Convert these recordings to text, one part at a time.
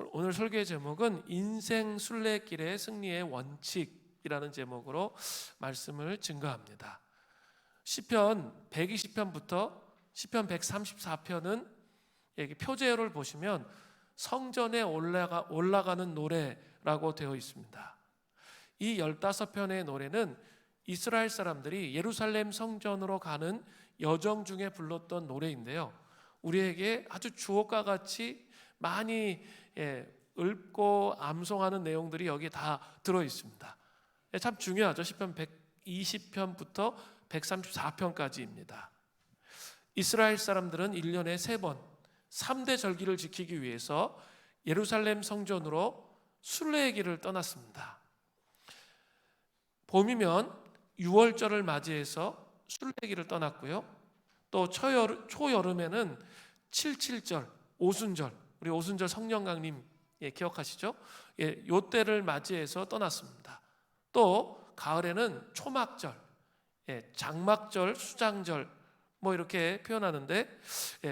오늘 설교의 제목은 인생 순례길의 승리의 원칙이라는 제목으로 말씀을 증거합니다. 시편 120편부터 시편 134편은 표제어를 보시면 성전에 올라가는 노래라고 되어 있습니다. 이 15편의 노래는 이스라엘 사람들이 예루살렘 성전으로 가는 여정 중에 불렀던 노래인데요, 우리에게 아주 주옥과 같이 많이 읊고 암송하는 내용들이 여기에 다 들어 있습니다. 참 중요하죠. 시편 120편부터 134편까지입니다. 이스라엘 사람들은 1년에 3번 3대 절기를 지키기 위해서 예루살렘 성전으로 순례의 길을 떠났습니다. 봄이면 6월절을 맞이해서 순례의 길을 떠났고요, 또 초여름에는 77절, 오순절, 우리 오순절 성령강림 기억하시죠? 요 때를 맞이해서 떠났습니다. 또 가을에는 초막절, 장막절, 수장절 이렇게 표현하는데,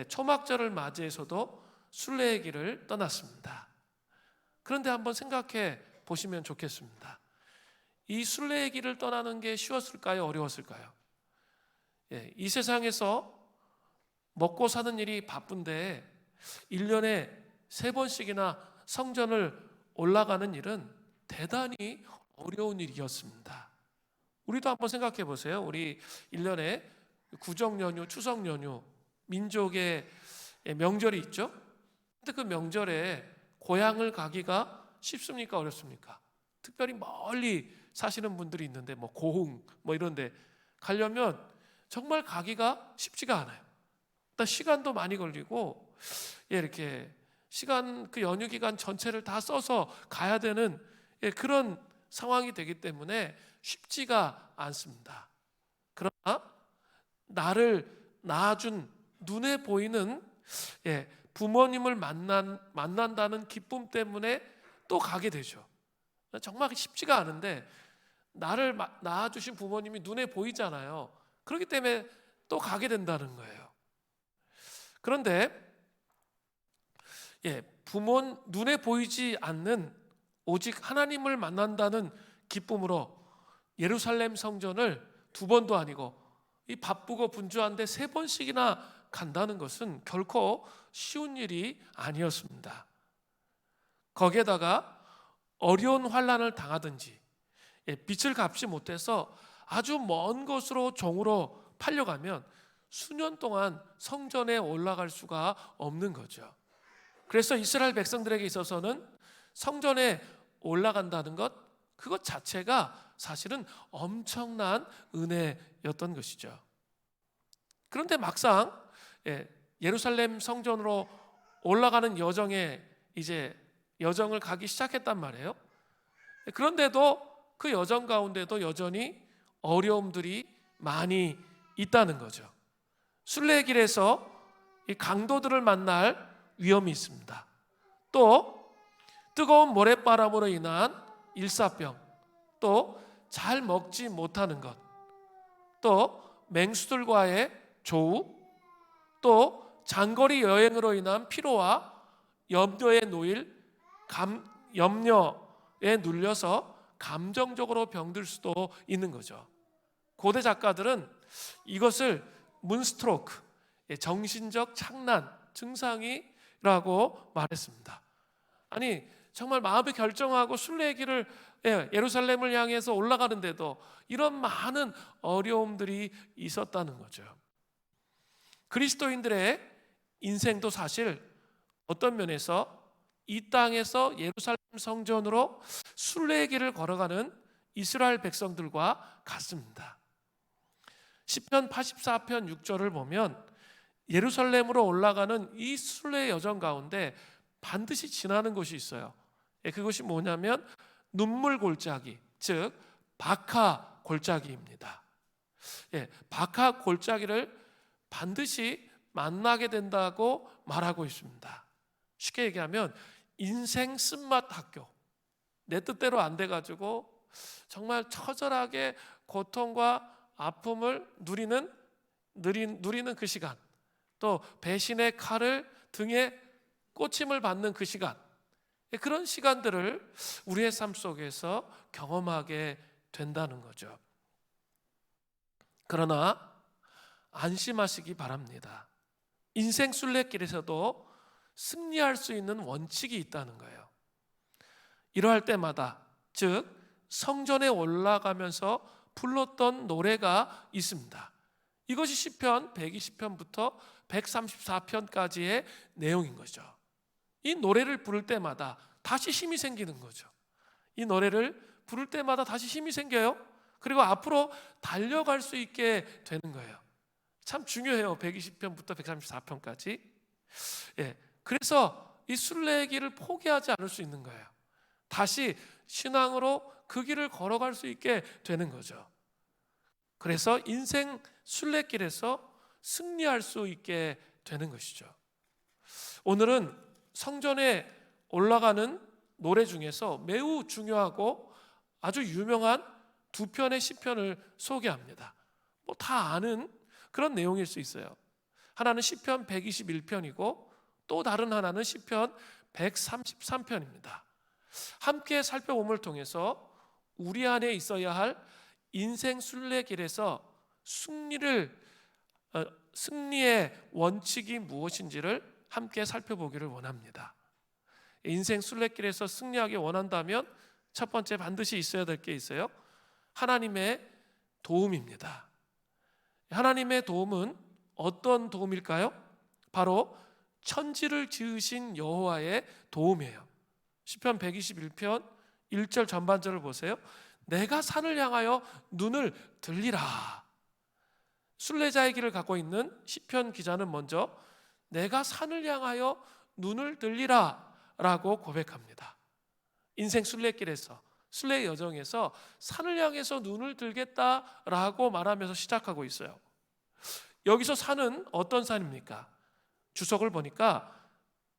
초막절을 맞이해서도 순례의 길을 떠났습니다. 그런데 한번 생각해 보시면 좋겠습니다. 이 순례의 길을 떠나는 게 쉬웠을까요? 어려웠을까요? 이 세상에서 먹고 사는 일이 바쁜데 1년에 3번씩이나 성전을 올라가는 일은 대단히 어려운 일이었습니다. 우리도 한번 생각해 보세요. 우리 1년에 구정 연휴, 추석 연휴, 민족의 명절이 있죠. 근데 그 명절에 고향을 가기가 쉽습니까? 어렵습니까? 특별히 멀리 사시는 분들이 있는데 고흥 이런 데 가려면 정말 가기가 쉽지가 않아요. 일단 시간도 많이 걸리고, 이렇게 시간, 그 연휴 기간 전체를 다 써서 가야 되는 그런 상황이 되기 때문에 쉽지가 않습니다. 그러나 나를 낳아준 눈에 보이는 부모님을 만난다는 기쁨 때문에 또 가게 되죠. 정말 쉽지가 않은데 나를 낳아주신 부모님이 눈에 보이잖아요. 그렇기 때문에 또 가게 된다는 거예요. 그런데 부모 눈에 보이지 않는 오직 하나님을 만난다는 기쁨으로 예루살렘 성전을 2번도 아니고 이 바쁘고 분주한데 3번씩이나 간다는 것은 결코 쉬운 일이 아니었습니다. 거기에다가 어려운 환난을 당하든지 빚을 갚지 못해서 아주 먼 곳으로 종으로 팔려가면 수년 동안 성전에 올라갈 수가 없는 거죠. 그래서 이스라엘 백성들에게 있어서는 성전에 올라간다는 그것 자체가 사실은 엄청난 은혜였던 것이죠. 그런데 막상 예루살렘 성전으로 올라가는 여정을 가기 시작했단 말이에요. 그런데도 그 여정 가운데도 여전히 어려움들이 많이 있다는 거죠. 순례의 길에서 이 강도들을 만날 위험이 있습니다. 또 뜨거운 모래바람으로 인한 일사병, 또 잘 먹지 못하는 것, 또 맹수들과의 조우, 또 장거리 여행으로 인한 피로와 염려에 눌려서 감정적으로 병들 수도 있는 거죠. 고대 작가들은 이것을 문스트로크, 정신적 착란 증상이라고 말했습니다. 아니 정말 마음이 결정하고 순례의 길을 예루살렘을 향해서 올라가는데도 이런 많은 어려움들이 있었다는 거죠. 그리스도인들의 인생도 사실 어떤 면에서 이 땅에서 예루살렘 성전으로 순례의 길을 걸어가는 이스라엘 백성들과 같습니다. 시편 84편 6절을 보면 예루살렘으로 올라가는 이 순례의 여정 가운데 반드시 지나는 곳이 있어요. 그것이 뭐냐면 눈물 골짜기, 즉 바카 골짜기입니다. 바카 골짜기를 반드시 만나게 된다고 말하고 있습니다. 쉽게 얘기하면 인생 쓴맛 학교, 내 뜻대로 안 돼가지고 정말 처절하게 고통과 아픔을 누리는 그 시간, 또 배신의 칼을 등에 꽂힘을 받는 그 시간, 그런 시간들을 우리의 삶 속에서 경험하게 된다는 거죠. 그러나 안심하시기 바랍니다. 인생 순례길에서도 승리할 수 있는 원칙이 있다는 거예요. 이러할 때마다, 즉 성전에 올라가면서 불렀던 노래가 있습니다. 이것이 시편 120편부터 134편까지의 내용인 거죠. 이 노래를 부를 때마다 다시 힘이 생기는 거죠. 이 노래를 부를 때마다 다시 힘이 생겨요. 그리고 앞으로 달려갈 수 있게 되는 거예요. 참 중요해요. 120편부터 134편까지. 그래서 이 순례길을 포기하지 않을 수 있는 거예요. 다시 신앙으로 그 길을 걸어갈 수 있게 되는 거죠. 그래서 인생 순례길에서 승리할 수 있게 되는 것이죠. 오늘은 성전에 올라가는 노래 중에서 매우 중요하고 아주 유명한 두 편의 시편을 소개합니다. 뭐 다 아는 그런 내용일 수 있어요. 하나는 시편 121편이고 또 다른 하나는 시편 133편입니다. 함께 살펴봄을 통해서 우리 안에 있어야 할 인생 순례길에서 승리의 원칙이 무엇인지를 함께 살펴보기를 원합니다. 인생 순례길에서 승리하기 원한다면 첫 번째 반드시 있어야 될 게 있어요. 하나님의 도움입니다. 하나님의 도움은 어떤 도움일까요? 바로 천지를 지으신 여호와의 도움이에요. 시편 121편 1절 전반절을 보세요. 내가 산을 향하여 눈을 들리라. 순례자의 길을 갖고 있는 시편 기자는 먼저 내가 산을 향하여 눈을 들리라 라고 고백합니다. 인생 순례길에서, 순례 여정에서 산을 향해서 눈을 들겠다라고 말하면서 시작하고 있어요. 여기서 산은 어떤 산입니까? 주석을 보니까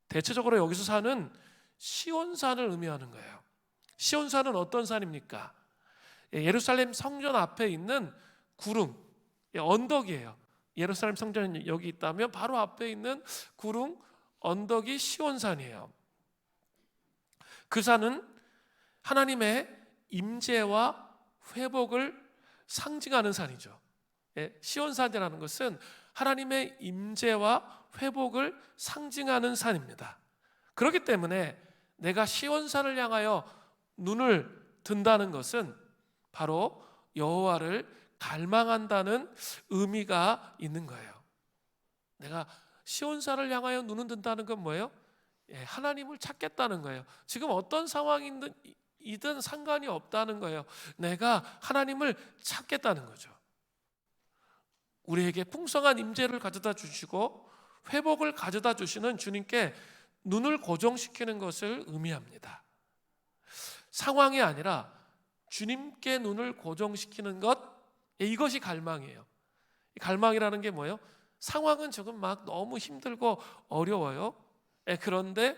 대체적으로 여기서 산은 시온산을 의미하는 거예요. 시온산은 어떤 산입니까? 예루살렘 성전 앞에 있는 구릉, 언덕이에요. 예루살렘 성전이 여기 있다면 바로 앞에 있는 구릉 언덕이 시온산이에요. 그 산은 하나님의 임재와 회복을 상징하는 산이죠. 시온산이라는 것은 하나님의 임재와 회복을 상징하는 산입니다. 그렇기 때문에 내가 시온산을 향하여 눈을 든다는 것은 바로 여호와를 갈망한다는 의미가 있는 거예요. 내가 시온산을 향하여 눈을 든다는 건 뭐예요? 하나님을 찾겠다는 거예요. 지금 어떤 상황이든 상관이 없다는 거예요. 내가 하나님을 찾겠다는 거죠. 우리에게 풍성한 임재를 가져다 주시고 회복을 가져다 주시는 주님께 눈을 고정시키는 것을 의미합니다. 상황이 아니라 주님께 눈을 고정시키는 것, 이것이 갈망이에요. 갈망이라는 게 뭐예요? 상황은 조금 막 너무 힘들고 어려워요. 그런데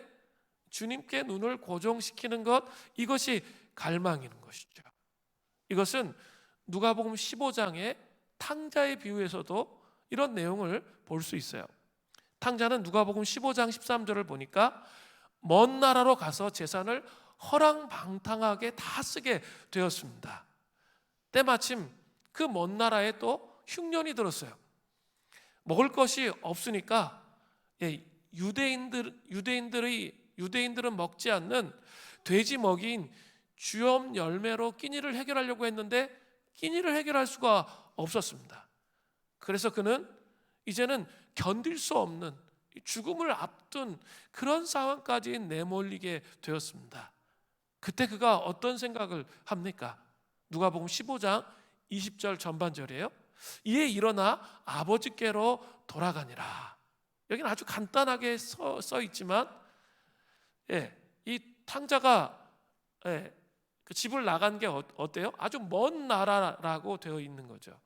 주님께 눈을 고정시키는 것, 이것이 갈망인 것이죠. 이것은 누가복음 15장의 탕자의 비유에서도 이런 내용을 볼 수 있어요. 탕자는 누가복음 15장 13절을 보니까 먼 나라로 가서 재산을 허랑방탕하게 다 쓰게 되었습니다. 때마침 그 먼 나라에 또 흉년이 들었어요. 먹을 것이 없으니까 유대인들은 먹지 않는 돼지 먹이인 주염 열매로 끼니를 해결하려고 했는데 끼니를 해결할 수가 없었습니다. 그래서 그는 이제는 견딜 수 없는 죽음을 앞둔 그런 상황까지 내몰리게 되었습니다. 그때 그가 어떤 생각을 합니까? 누가복음 15장 20절 전반절이에요. 이에 일어나 아버지께로 돌아가니라. 여기는 아주 간단하게 써 있지만 이 탕자가 그 집을 나간 게 어때요? 아주 먼 나라라고 되어 있는 거죠.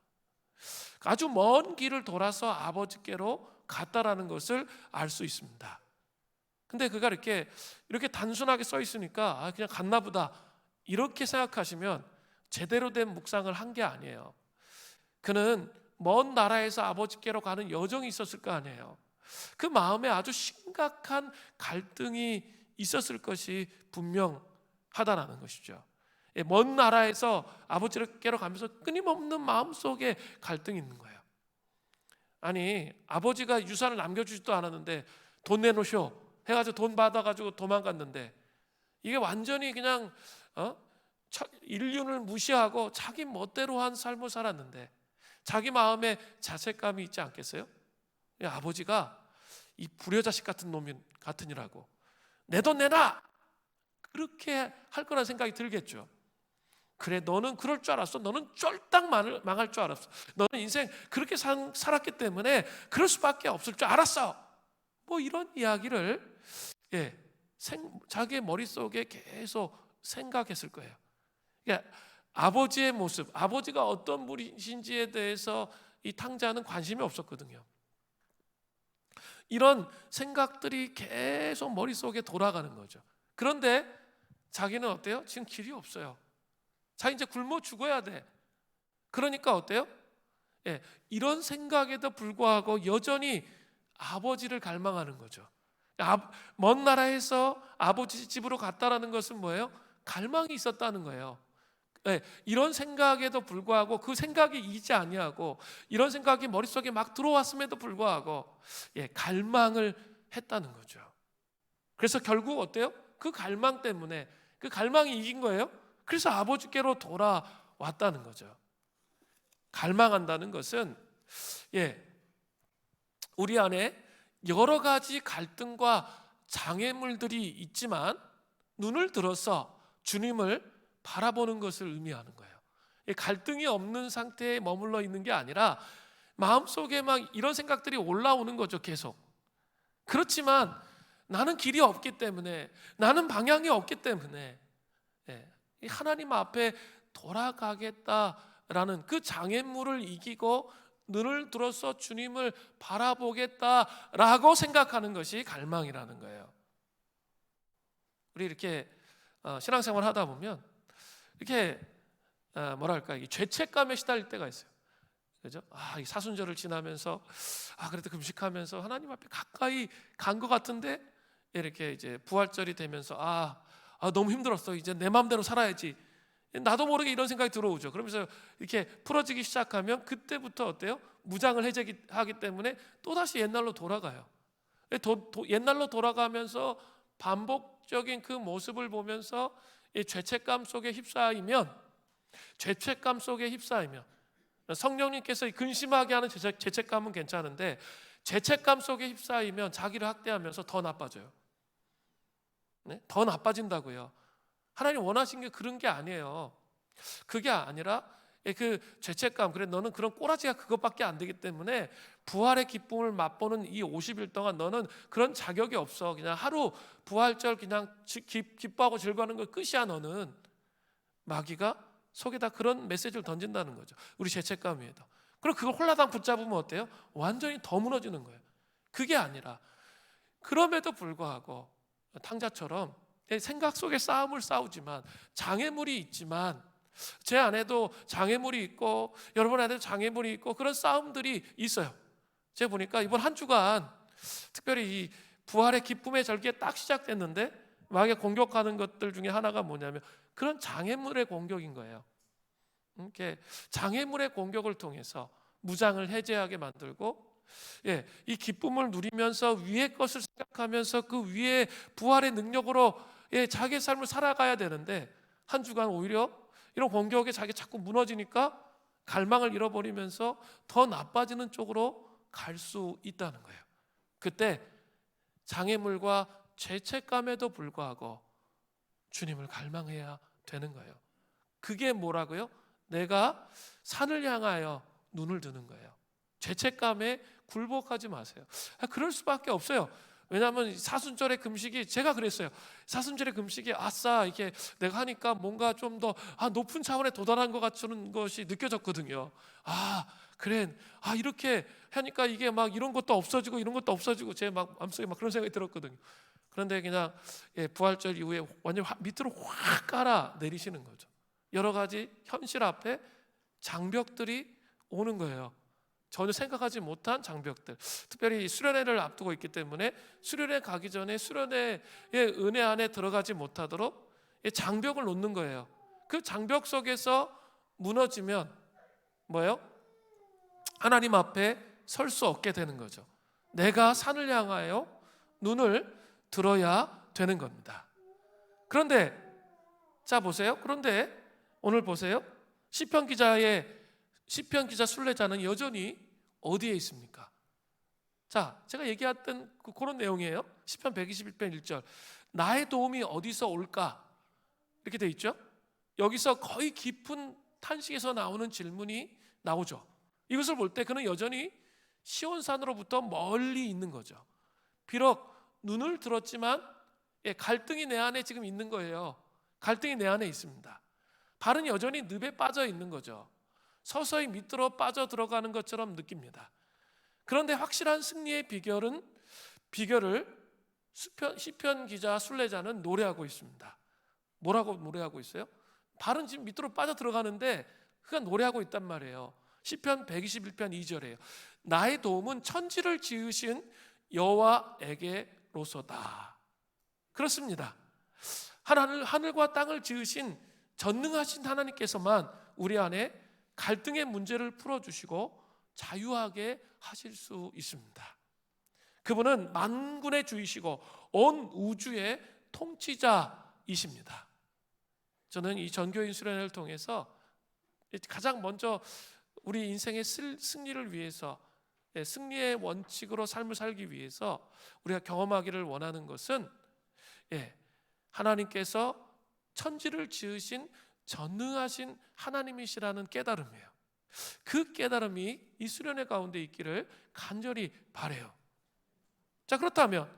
아주 먼 길을 돌아서 아버지께로 갔다라는 것을 알 수 있습니다. 근데 그가 이렇게 단순하게 써 있으니까 그냥 갔나 보다 이렇게 생각하시면 제대로 된 묵상을 한 게 아니에요. 그는 먼 나라에서 아버지께로 가는 여정이 있었을 거 아니에요. 그 마음에 아주 심각한 갈등이 있었을 것이 분명하다라는 것이죠. 먼 나라에서 아버지께로 가면서 끊임없는 마음속에 갈등이 있는 거예요. 아니, 아버지가 유산을 남겨주지도 않았는데 돈 내놓으쇼 해가지고 돈 받아가지고 도망갔는데, 이게 완전히 그냥 인륜을 무시하고 자기 멋대로 한 삶을 살았는데 자기 마음에 자책감이 있지 않겠어요? 아버지가 이 불효자식 같은 놈이 같으니라고 내 돈 내놔 그렇게 할 거란 생각이 들겠죠. 그래, 너는 그럴 줄 알았어. 너는 쫄딱 망할 줄 알았어. 너는 인생 그렇게 살았기 때문에 그럴 수밖에 없을 줄 알았어. 뭐 이런 이야기를 자기의 머릿속에 계속 생각했을 거예요. 그러니까 아버지의 모습, 아버지가 어떤 분이신지에 대해서 이 탕자는 관심이 없었거든요. 이런 생각들이 계속 머릿속에 돌아가는 거죠. 그런데 자기는 어때요? 지금 길이 없어요. 자, 이제 굶어 죽어야 돼. 그러니까 어때요? 이런 생각에도 불구하고 여전히 아버지를 갈망하는 거죠. 먼 나라에서 아버지 집으로 갔다라는 것은 뭐예요? 갈망이 있었다는 거예요. 이런 생각에도 불구하고 그 생각이 이지 아니하고 이런 생각이 머릿속에 막 들어왔음에도 불구하고 갈망을 했다는 거죠. 그래서 결국 어때요? 그 갈망 때문에 그 갈망이 이긴 거예요. 그래서 아버지께로 돌아왔다는 거죠. 갈망한다는 것은 우리 안에 여러 가지 갈등과 장애물들이 있지만 눈을 들어서 주님을 바라보는 것을 의미하는 거예요. 갈등이 없는 상태에 머물러 있는 게 아니라 마음속에 막 이런 생각들이 올라오는 거죠, 계속. 그렇지만 나는 길이 없기 때문에, 나는 방향이 없기 때문에 하나님 앞에 돌아가겠다라는 그 장애물을 이기고 눈을 들어서 주님을 바라보겠다라고 생각하는 것이 갈망이라는 거예요. 우리 이렇게 신앙생활 하다 보면 이렇게 뭐랄까, 이 죄책감에 시달릴 때가 있어요. 그죠? 이 사순절을 지나면서 그래도 금식하면서 하나님 앞에 가까이 간 것 같은데 이렇게 이제 부활절이 되면서 너무 힘들었어. 이제 내 마음대로 살아야지. 나도 모르게 이런 생각이 들어오죠. 그러면서 이렇게 풀어지기 시작하면 그때부터 어때요? 무장을 해제하기 때문에 또다시 옛날로 돌아가요. 옛날로 돌아가면서 반복적인 그 모습을 보면서 이 죄책감 속에 휩싸이면 성령님께서 근심하게 하는 죄책감은 괜찮은데 죄책감 속에 휩싸이면 자기를 학대하면서 더 나빠져요. 더 나빠진다고요. 하나님 원하신 게 그런 게 아니에요. 그게 아니라 그 죄책감, 그래 너는 그런 꼬라지가 그것밖에 안 되기 때문에 부활의 기쁨을 맛보는 이 50일 동안 너는 그런 자격이 없어. 그냥 하루 부활절 그냥 기뻐하고 즐거워하는 거 끝이야. 너는 마귀가 속에다 그런 메시지를 던진다는 거죠. 우리 죄책감 위에다. 그럼 그걸 홀라당 붙잡으면 어때요? 완전히 더 무너지는 거예요. 그게 아니라 그럼에도 불구하고 탕자처럼 생각 속에 싸움을 싸우지만 장애물이 있지만 제 안에도 장애물이 있고 여러분 안에도 장애물이 있고 그런 싸움들이 있어요. 제가 보니까 이번 한 주간 특별히 이 부활의 기쁨의 절기에 딱 시작됐는데 마귀가 공격하는 것들 중에 하나가 뭐냐면 그런 장애물의 공격인 거예요. 이렇게 장애물의 공격을 통해서 무장을 해제하게 만들고 이 기쁨을 누리면서 위의 것을 생각하면서 그 위의 부활의 능력으로 자기의 삶을 살아가야 되는데 한 주간 오히려 이런 공격에 자기 자꾸 무너지니까 갈망을 잃어버리면서 더 나빠지는 쪽으로 갈 수 있다는 거예요. 그때 장애물과 죄책감에도 불구하고 주님을 갈망해야 되는 거예요. 그게 뭐라고요? 내가 산을 향하여 눈을 드는 거예요. 죄책감에 굴복하지 마세요. 그럴 수밖에 없어요. 왜냐하면 사순절의 금식이 제가 그랬어요. 사순절의 금식이 아싸 이렇게 내가 하니까 뭔가 좀 더 높은 차원에 도달한 것 같은 것이 느껴졌거든요. 그래 이렇게 하니까 이게 막 이런 것도 없어지고 이런 것도 없어지고 제 막 마음속에 막 그런 생각이 들었거든요. 그런데 그냥 부활절 이후에 완전 밑으로 확 깔아 내리시는 거죠. 여러 가지 현실 앞에 장벽들이 오는 거예요. 전혀 생각하지 못한 장벽들, 특별히 수련회를 앞두고 있기 때문에 수련회 가기 전에 수련회의 은혜 안에 들어가지 못하도록 장벽을 놓는 거예요. 그 장벽 속에서 무너지면 뭐예요? 하나님 앞에 설 수 없게 되는 거죠. 내가 산을 향하여 눈을 들어야 되는 겁니다. 그런데 자 보세요. 그런데 오늘 보세요. 시편 기자 순례자는 여전히 어디에 있습니까? 자, 제가 얘기했던 그런 내용이에요. 시편 121편 1절. 나의 도움이 어디서 올까? 이렇게 돼 있죠. 여기서 거의 깊은 탄식에서 나오는 질문이 나오죠. 이것을 볼 때 그는 여전히 시온산으로부터 멀리 있는 거죠. 비록 눈을 들었지만 갈등이 내 안에 지금 있는 거예요. 갈등이 내 안에 있습니다. 발은 여전히 늪에 빠져 있는 거죠. 서서히 밑으로 빠져 들어가는 것처럼 느낍니다. 그런데 확실한 승리의 비결을 시편 기자 순례자는 노래하고 있습니다. 뭐라고 노래하고 있어요? 발은 지금 밑으로 빠져 들어가는데 그가 노래하고 있단 말이에요. 시편 121편 2절이에요. 나의 도움은 천지를 지으신 여호와에게로소다. 그렇습니다. 하늘과 땅을 지으신 전능하신 하나님께서만 우리 안에 갈등의 문제를 풀어주시고 자유하게 하실 수 있습니다. 그분은 만군의 주이시고 온 우주의 통치자이십니다. 저는 이 전교인 수련회를 통해서 가장 먼저 우리 인생의 승리를 위해서, 승리의 원칙으로 삶을 살기 위해서 우리가 경험하기를 원하는 것은 하나님께서 천지를 지으신 전능하신 하나님이시라는 깨달음이에요. 그 깨달음이 이 수련회 가운데 있기를 간절히 바라요. 자, 그렇다면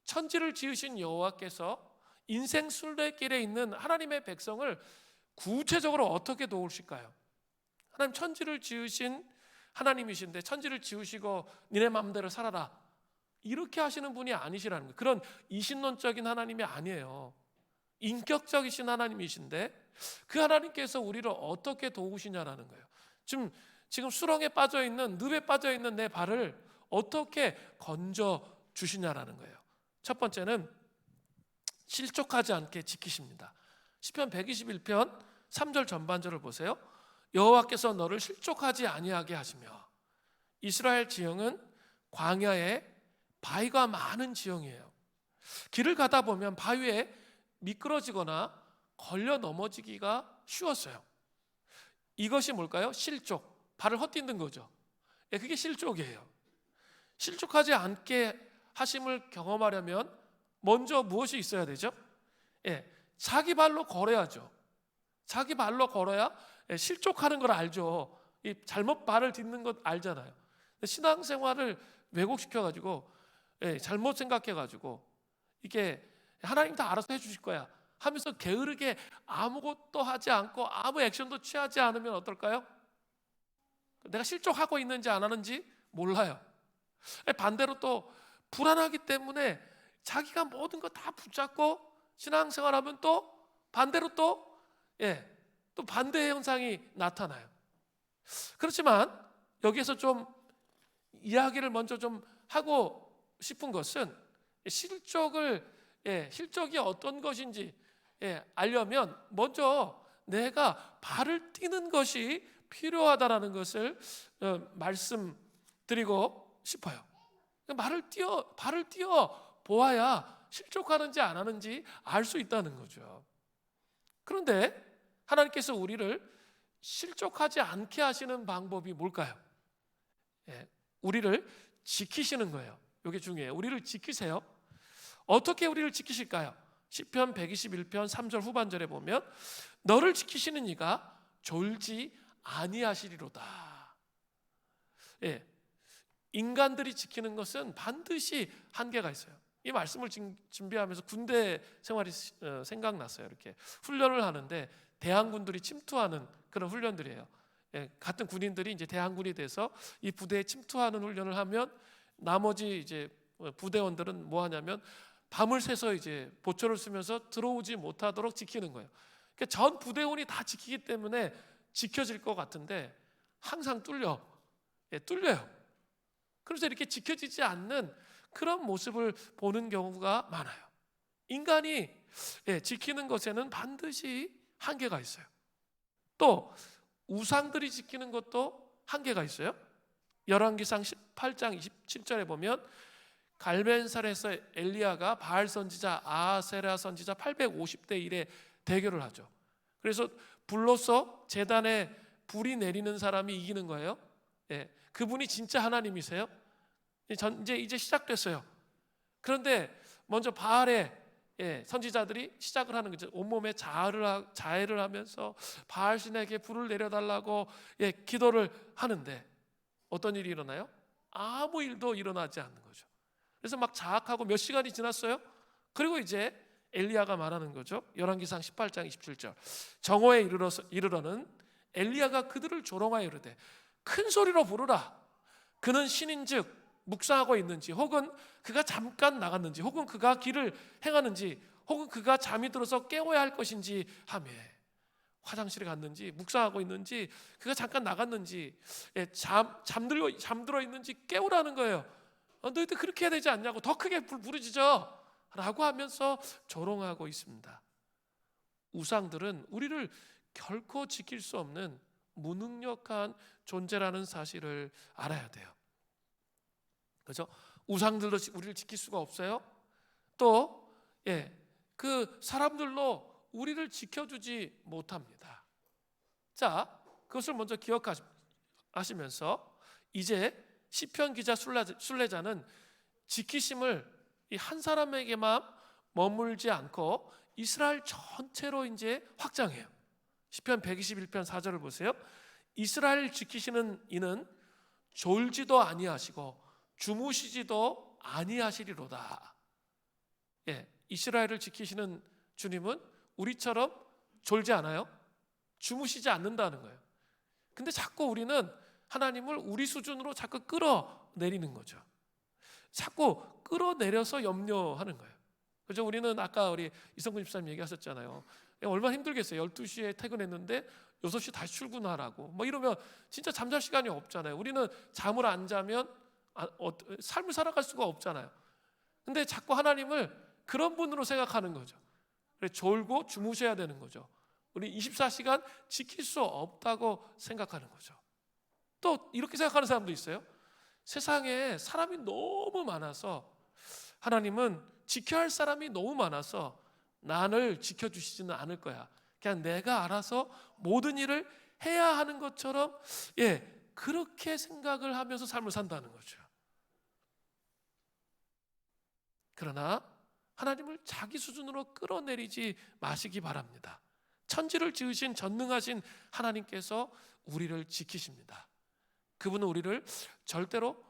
천지를 지으신 여호와께서 인생 순례길에 있는 하나님의 백성을 구체적으로 어떻게 도우실까요? 하나님 천지를 지으신 하나님이신데 천지를 지으시고 니네 마음대로 살아라 이렇게 하시는 분이 아니시라는 거예요. 그런 이신론적인 하나님이 아니에요. 인격적이신 하나님이신데 그 하나님께서 우리를 어떻게 도우시냐라는 거예요. 지금 수렁에 빠져있는, 늪에 빠져있는 내 발을 어떻게 건져 주시냐라는 거예요. 첫 번째는 실족하지 않게 지키십니다. 시편 121편 3절 전반절을 보세요. 여호와께서 너를 실족하지 아니하게 하시며. 이스라엘 지형은 광야에 바위가 많은 지형이에요. 길을 가다 보면 바위에 미끄러지거나 걸려 넘어지기가 쉬웠어요. 이것이 뭘까요? 실족, 발을 헛디딘 거죠. 그게 실족이에요. 실족하지 않게 하심을 경험하려면 먼저 무엇이 있어야 되죠? 자기 발로 걸어야죠. 자기 발로 걸어야 실족하는 걸 알죠. 잘못 발을 딛는 것 알잖아요. 신앙생활을 왜곡시켜가지고 잘못 생각해가지고 이게 하나님 다 알아서 해주실 거야 하면서 게으르게 아무것도 하지 않고 아무 액션도 취하지 않으면 어떨까요? 내가 실족하고 있는지 안 하는지 몰라요. 반대로 또 불안하기 때문에 자기가 모든 거 다 붙잡고 신앙생활하면 또 반대로 또 반대의 현상이 나타나요. 그렇지만 여기에서 좀 이야기를 먼저 좀 하고 싶은 것은 실족이 어떤 것인지 알려면 먼저 내가 발을 띄는 것이 필요하다라는 것을 말씀드리고 싶어요. 발을 띄어 보아야 실족하는지 안 하는지 알 수 있다는 거죠. 그런데 하나님께서 우리를 실족하지 않게 하시는 방법이 뭘까요? 우리를 지키시는 거예요. 이게 중요해요. 우리를 지키세요. 어떻게 우리를 지키실까요? 시편 121편 3절 후반절에 보면 너를 지키시는 이가 졸지 아니하시리로다. 인간들이 지키는 것은 반드시 한계가 있어요. 이 말씀을 준비하면서 군대 생활이 생각났어요. 이렇게 훈련을 하는데 대항군들이 침투하는 그런 훈련들이에요. 같은 군인들이 이제 대항군이 돼서 이 부대에 침투하는 훈련을 하면 나머지 이제 부대원들은 뭐 하냐면 밤을 새서 이제 보초를 쓰면서 들어오지 못하도록 지키는 거예요. 그러니까 전 부대원이 다 지키기 때문에 지켜질 것 같은데 항상 뚫려. 뚫려요. 그래서 이렇게 지켜지지 않는 그런 모습을 보는 경우가 많아요. 인간이 지키는 것에는 반드시 한계가 있어요. 또 우상들이 지키는 것도 한계가 있어요. 열왕기상 18장 27절에 보면 갈멜살에서 엘리야가 바알 선지자 아세라 선지자 850대 1의 대결을 하죠. 그래서 불로서 제단에 불이 내리는 사람이 이기는 거예요. 그분이 진짜 하나님이세요. 이제 시작됐어요. 그런데 먼저 바알의 선지자들이 시작을 하는 거죠. 온몸에 자해를 하면서 바알 신에게 불을 내려달라고 기도를 하는데 어떤 일이 일어나요? 아무 일도 일어나지 않는 거죠. 그래서 막 자학하고 몇 시간이 지났어요. 그리고 이제 엘리야가 말하는 거죠. 열왕기상 18장 27절. 정오에 이르러는 엘리야가 그들을 조롱하여 이르되 큰 소리로 부르라. 그는 신인즉 묵상하고 있는지, 혹은 그가 잠깐 나갔는지, 혹은 그가 길을 행하는지, 혹은 그가 잠이 들어서 깨워야 할 것인지 하며, 화장실에 갔는지 묵상하고 있는지, 그가 잠깐 나갔는지, 잠들어 있는지 깨우라는 거예요. 너희들 그렇게 해야 되지 않냐고, 더 크게 부르짖어 라고 하면서 조롱하고 있습니다. 우상들은 우리를 결코 지킬 수 없는 무능력한 존재라는 사실을 알아야 돼요. 그렇죠? 우상들도 우리를 지킬 수가 없어요. 또 그 사람들로 우리를 지켜주지 못합니다. 자, 그것을 먼저 기억하시면서 이제 시편 기자 순례자는 지키심을 이 한 사람에게만 머물지 않고 이스라엘 전체로 이제 확장해요. 시편 121편 4절을 보세요. 이스라엘 지키시는 이는 졸지도 아니하시고 주무시지도 아니하시리로다. 이스라엘을 지키시는 주님은 우리처럼 졸지 않아요. 주무시지 않는다는 거예요. 근데 자꾸 우리는 하나님을 우리 수준으로 자꾸 끌어내리는 거죠. 자꾸 끌어내려서 염려하는 거예요. 그죠? 우리는 아까 우리 이성근 집사님 얘기하셨잖아요. 얼마나 힘들겠어요. 12시에 퇴근했는데 6시 다시 출근하라고. 뭐 이러면 진짜 잠잘 시간이 없잖아요. 우리는 잠을 안 자면 삶을 살아갈 수가 없잖아요. 근데 자꾸 하나님을 그런 분으로 생각하는 거죠. 그래, 졸고 주무셔야 되는 거죠. 우리 24시간 지킬 수 없다고 생각하는 거죠. 또 이렇게 생각하는 사람도 있어요. 세상에 사람이 너무 많아서 하나님은 지켜야 할 사람이 너무 많아서 나를 지켜주시지는 않을 거야. 그냥 내가 알아서 모든 일을 해야 하는 것처럼 그렇게 생각을 하면서 삶을 산다는 거죠. 그러나 하나님을 자기 수준으로 끌어내리지 마시기 바랍니다. 천지를 지으신 전능하신 하나님께서 우리를 지키십니다. 그분은 우리를 절대로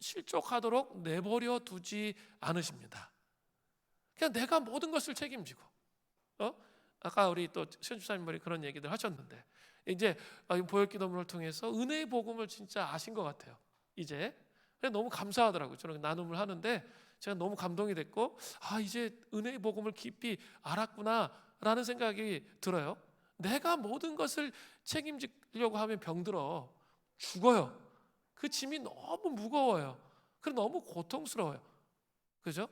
실족하도록 내버려 두지 않으십니다. 그냥 내가 모든 것을 책임지고, 아까 우리 또 시현 집사님이 그런 얘기들 하셨는데, 이제 보혈기도문을 통해서 은혜의 복음을 진짜 아신 것 같아요. 이제 너무 감사하더라고요. 저는 나눔을 하는데 제가 너무 감동이 됐고, 이제 은혜의 복음을 깊이 알았구나라는 생각이 들어요. 내가 모든 것을 책임지려고 하면 병들어 죽어요. 그 짐이 너무 무거워요. 그리고 너무 고통스러워요. 그죠?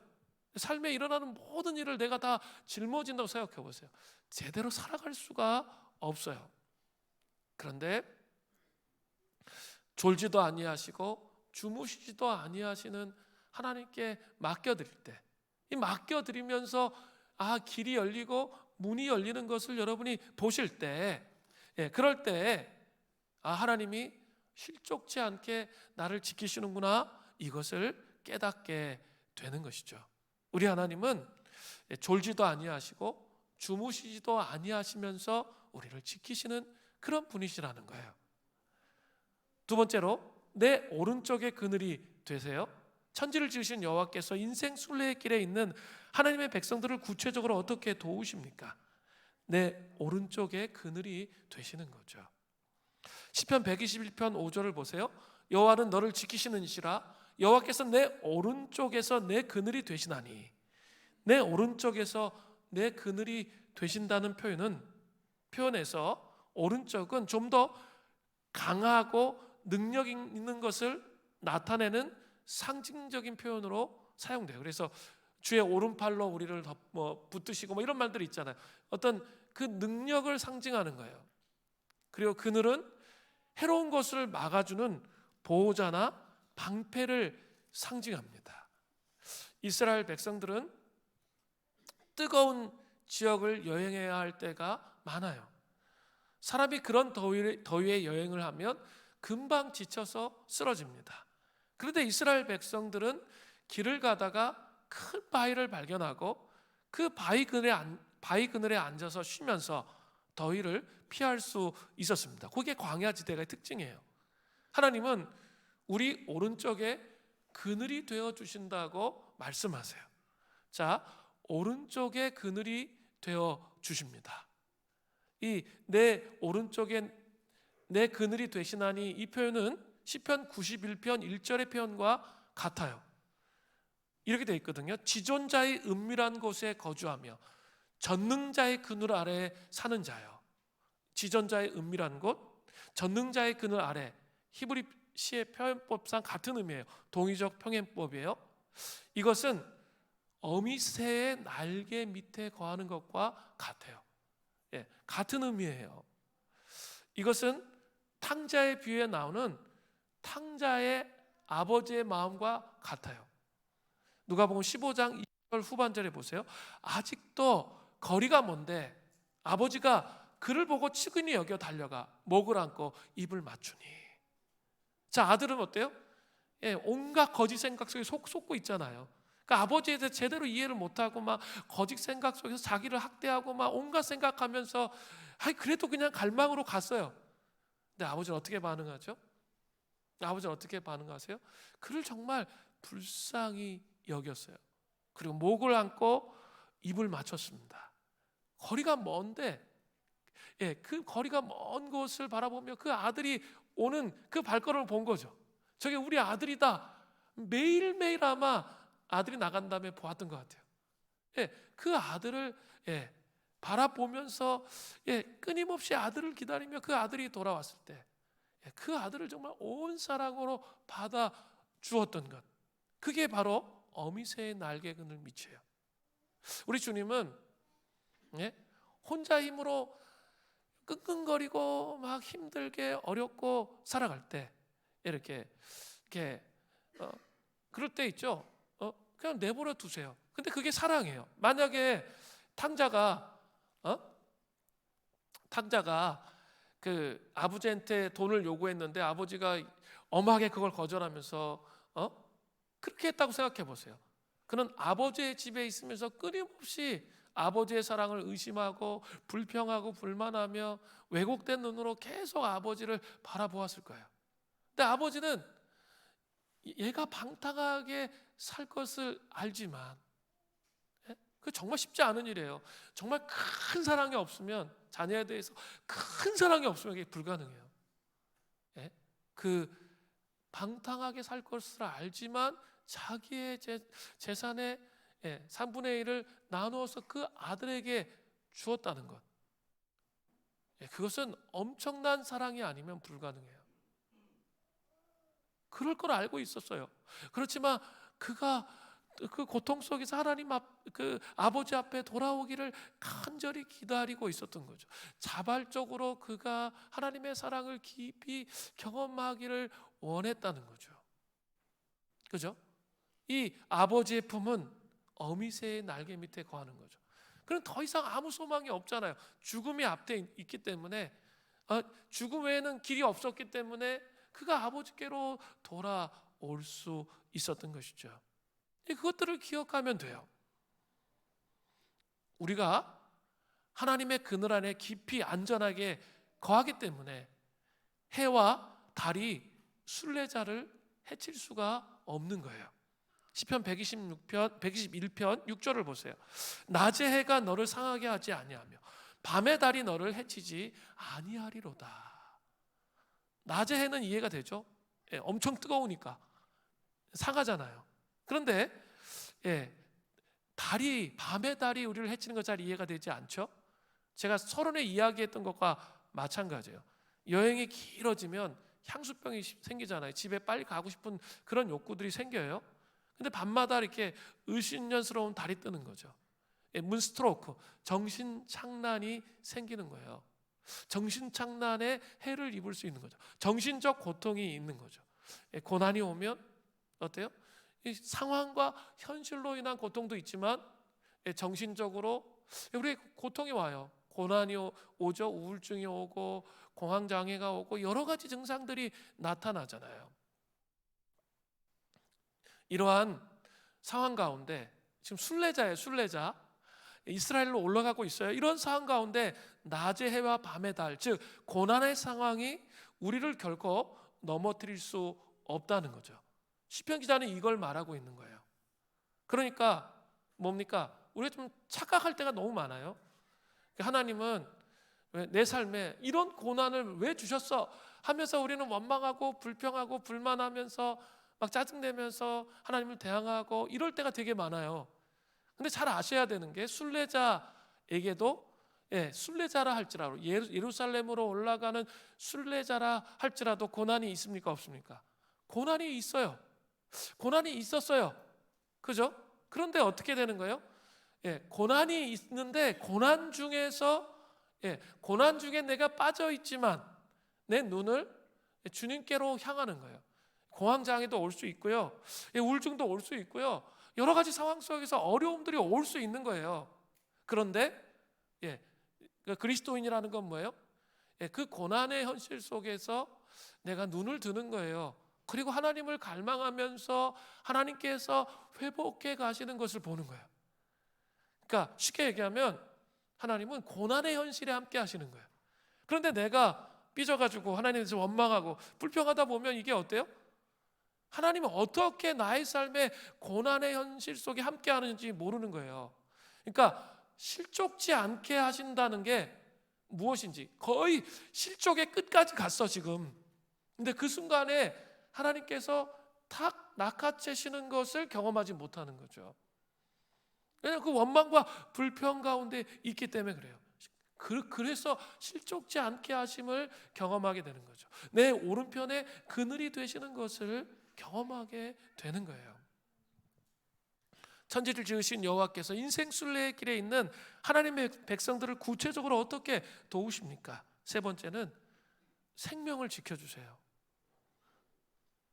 삶에 일어나는 모든 일을 내가 다 짊어진다고 생각해 보세요. 제대로 살아갈 수가 없어요. 그런데 졸지도 아니하시고 주무시지도 아니하시는 하나님께 맡겨드릴 때, 이 맡겨드리면서 길이 열리고 문이 열리는 것을 여러분이 보실 때, 그럴 때 하나님이 실족치 않게 나를 지키시는구나, 이것을 깨닫게 되는 것이죠. 우리 하나님은 졸지도 아니하시고 주무시지도 아니하시면서 우리를 지키시는 그런 분이시라는 거예요. 두 번째로, 내 오른쪽에 그늘이 되세요. 천지를 지으신 여호와께서 인생 순례의 길에 있는 하나님의 백성들을 구체적으로 어떻게 도우십니까? 내 오른쪽에 그늘이 되시는 거죠. 시편 121편 5절을 보세요. 여호와는 너를 지키시는 이시라. 여호와께서 내 오른쪽에서 내 그늘이 되시나니. 내 오른쪽에서 내 그늘이 되신다는 표현에서 오른쪽은 좀 더 강하고 능력 있는 것을 나타내는 상징적인 표현으로 사용돼요. 그래서 주의 오른팔로 우리를 붙드시고 이런 말들이 있잖아요. 어떤 그 능력을 상징하는 거예요. 그리고 그늘은 해로운 것을 막아주는 보호자나 방패를 상징합니다. 이스라엘 백성들은 뜨거운 지역을 여행해야 할 때가 많아요. 사람이 그런 더위에 여행을 하면 금방 지쳐서 쓰러집니다. 그런데 이스라엘 백성들은 길을 가다가 큰 바위를 발견하고 그 바위 그늘에 앉아서 쉬면서 더위를 피할 수 있었습니다. 그게 광야지대의 특징이에요. 하나님은 우리 오른쪽에 그늘이 되어 주신다고 말씀하세요. 자, 오른쪽에 그늘이 되어 주십니다. 이 내 오른쪽에 내 그늘이 되시나니, 이 표현은 시편 91편 1절의 표현과 같아요. 이렇게 되어 있거든요. 지존자의 은밀한 곳에 거주하며 전능자의 그늘 아래 사는 자요. 지존자의 은밀한 곳, 전능자의 그늘 아래. 히브리 시의 표현법상 같은 의미예요. 동의적 평행법이에요. 이것은 어미새의 날개 밑에 거하는 것과 같아요. 예, 같은 의미예요. 이것은 탕자의 비유에 나오는 탕자의 아버지의 마음과 같아요. 누가복음 15장 2절 후반절에 보세요. 아직도 거리가 먼데 아버지가 그를 보고 측은히 여겨 달려가 목을 안고 입을 맞추니. 자, 아들은 어때요? 예, 온갖 거짓 생각 속에 속고 있잖아요. 그러니까 아버지에 대해 제대로 이해를 못하고 막 거짓 생각 속에서 자기를 학대하고 막 온갖 생각하면서 그래도 그냥 갈망으로 갔어요. 근데 아버지는 어떻게 반응하죠? 아버지는 어떻게 반응하세요? 그를 정말 불쌍히 여겼어요. 그리고 목을 안고 입을 맞췄습니다. 거리가 먼데, 예, 그 거리가 먼 곳을 바라보며 그 아들이 오는 그 발걸음을 본 거죠. 저게 우리 아들이다. 매일매일 아마 아들이 나간 다음에 보았던 것 같아요. 예, 그 아들을 바라보면서 끊임없이 아들을 기다리며 그 아들이 돌아왔을 때 그 아들을 정말 온 사랑으로 받아 주었던 것, 그게 바로 어미새의 날개그늘 밑이에요. 우리 주님은 혼자 힘으로 끙끙거리고 막 힘들게 어렵고 살아갈 때 이렇게 그럴 때 있죠. 그냥 내버려 두세요. 근데 그게 사랑이에요. 만약에 탕자가 그 아버지한테 돈을 요구했는데 아버지가 엄하게 그걸 거절하면서 그렇게 했다고 생각해 보세요. 그는 아버지의 집에 있으면서 끊임없이 아버지의 사랑을 의심하고 불평하고 불만하며 왜곡된 눈으로 계속 아버지를 바라보았을 거예요. 근데 아버지는 얘가 방탕하게 살 것을 알지만, 그 정말 쉽지 않은 일이에요. 정말 큰 사랑이 없으면, 자녀에 대해서 큰 사랑이 없으면 이게 불가능해요. 그 방탕하게 살 것을 알지만 자기의 재산의 3분의 1을 나누어서 그 아들에게 주었다는 것, 그것은 엄청난 사랑이 아니면 불가능해요. 그럴 걸 알고 있었어요. 그렇지만 그가 그 고통 속에서 하나님 그 아버지 앞에 돌아오기를 간절히 기다리고 있었던 거죠. 자발적으로 그가 하나님의 사랑을 깊이 경험하기를 원했다는 거죠. 그죠? 이 아버지의 품은 어미새의 날개 밑에 거하는 거죠. 그럼 더 이상 아무 소망이 없잖아요. 죽음이 앞에 있기 때문에, 죽음 외에는 길이 없었기 때문에 그가 아버지께로 돌아올 수 있었던 것이죠. 그것들을 기억하면 돼요. 우리가 하나님의 그늘 안에 깊이 안전하게 거하기 때문에 해와 달이 순례자를 해칠 수가 없는 거예요. 시편 121편 6절을 보세요. 낮의 해가 너를 상하게 하지 아니하며 밤의 달이 너를 해치지 아니하리로다. 낮의 해는 이해가 되죠? 엄청 뜨거우니까 상하잖아요. 그런데 밤의 달이 우리를 해치는 거 잘 이해가 되지 않죠? 제가 서론에 이야기했던 것과 마찬가지예요. 여행이 길어지면 향수병이 생기잖아요. 집에 빨리 가고 싶은 그런 욕구들이 생겨요. 근데 밤마다 이렇게 의심연스러운 달이 뜨는 거죠. 문스트로크, 정신착란이 생기는 거예요. 정신착란에 해를 입을 수 있는 거죠. 정신적 고통이 있는 거죠. 고난이 오면 어때요? 이 상황과 현실로 인한 고통도 있지만 정신적으로 우리 고통이 와요. 고난이 오죠. 우울증이 오고 공황장애가 오고 여러 가지 증상들이 나타나잖아요. 이러한 상황 가운데 지금 순례자예요. 순례자. 이스라엘로 올라가고 있어요. 이런 상황 가운데 낮의 해와 밤의 달, 즉 고난의 상황이 우리를 결코 넘어뜨릴 수 없다는 거죠. 시편 기자는 이걸 말하고 있는 거예요. 그러니까 뭡니까? 우리가 좀 착각할 때가 너무 많아요. 하나님은 내 삶에 이런 고난을 왜 주셨어? 하면서 우리는 원망하고 불평하고 불만하면서 막 짜증내면서 하나님을 대항하고 이럴 때가 되게 많아요. 근데 잘 아셔야 되는 게 순례자에게도 순례자라 할지라도 예루살렘으로 올라가는 순례자라 할지라도 고난이 있습니까? 없습니까? 고난이 있어요. 고난이 있었어요. 그죠? 그런데 어떻게 되는 거예요? 고난이 있는데 고난 중에서 고난 중에 내가 빠져 있지만 내 눈을 주님께로 향하는 거예요. 공황장애도 올 수 있고요. 우울증도 올 수 있고요. 여러 가지 상황 속에서 어려움들이 올 수 있는 거예요. 그런데 그리스도인이라는 건 뭐예요? 그 고난의 현실 속에서 내가 눈을 드는 거예요. 그리고 하나님을 갈망하면서 하나님께서 회복해 가시는 것을 보는 거예요. 그러니까 쉽게 얘기하면 하나님은 고난의 현실에 함께 하시는 거예요. 그런데 내가 삐져가지고 하나님에서 원망하고 불평하다 보면 이게 어때요? 하나님은 어떻게 나의 삶에 고난의 현실 속에 함께 하는지 모르는 거예요. 그러니까 실족지 않게 하신다는 게 무엇인지 거의 실족의 끝까지 갔어 지금. 근데 그 순간에 하나님께서 탁 낚아채시는 것을 경험하지 못하는 거죠. 왜냐하면 그 원망과 불평 가운데 있기 때문에 그래요. 그래서 실족지 않게 하심을 경험하게 되는 거죠. 내 오른편에 그늘이 되시는 것을 경험하게 되는 거예요. 천지를 지으신 여호와께서 인생 순례의 길에 있는 하나님의 백성들을 구체적으로 어떻게 도우십니까? 세 번째는 생명을 지켜주세요.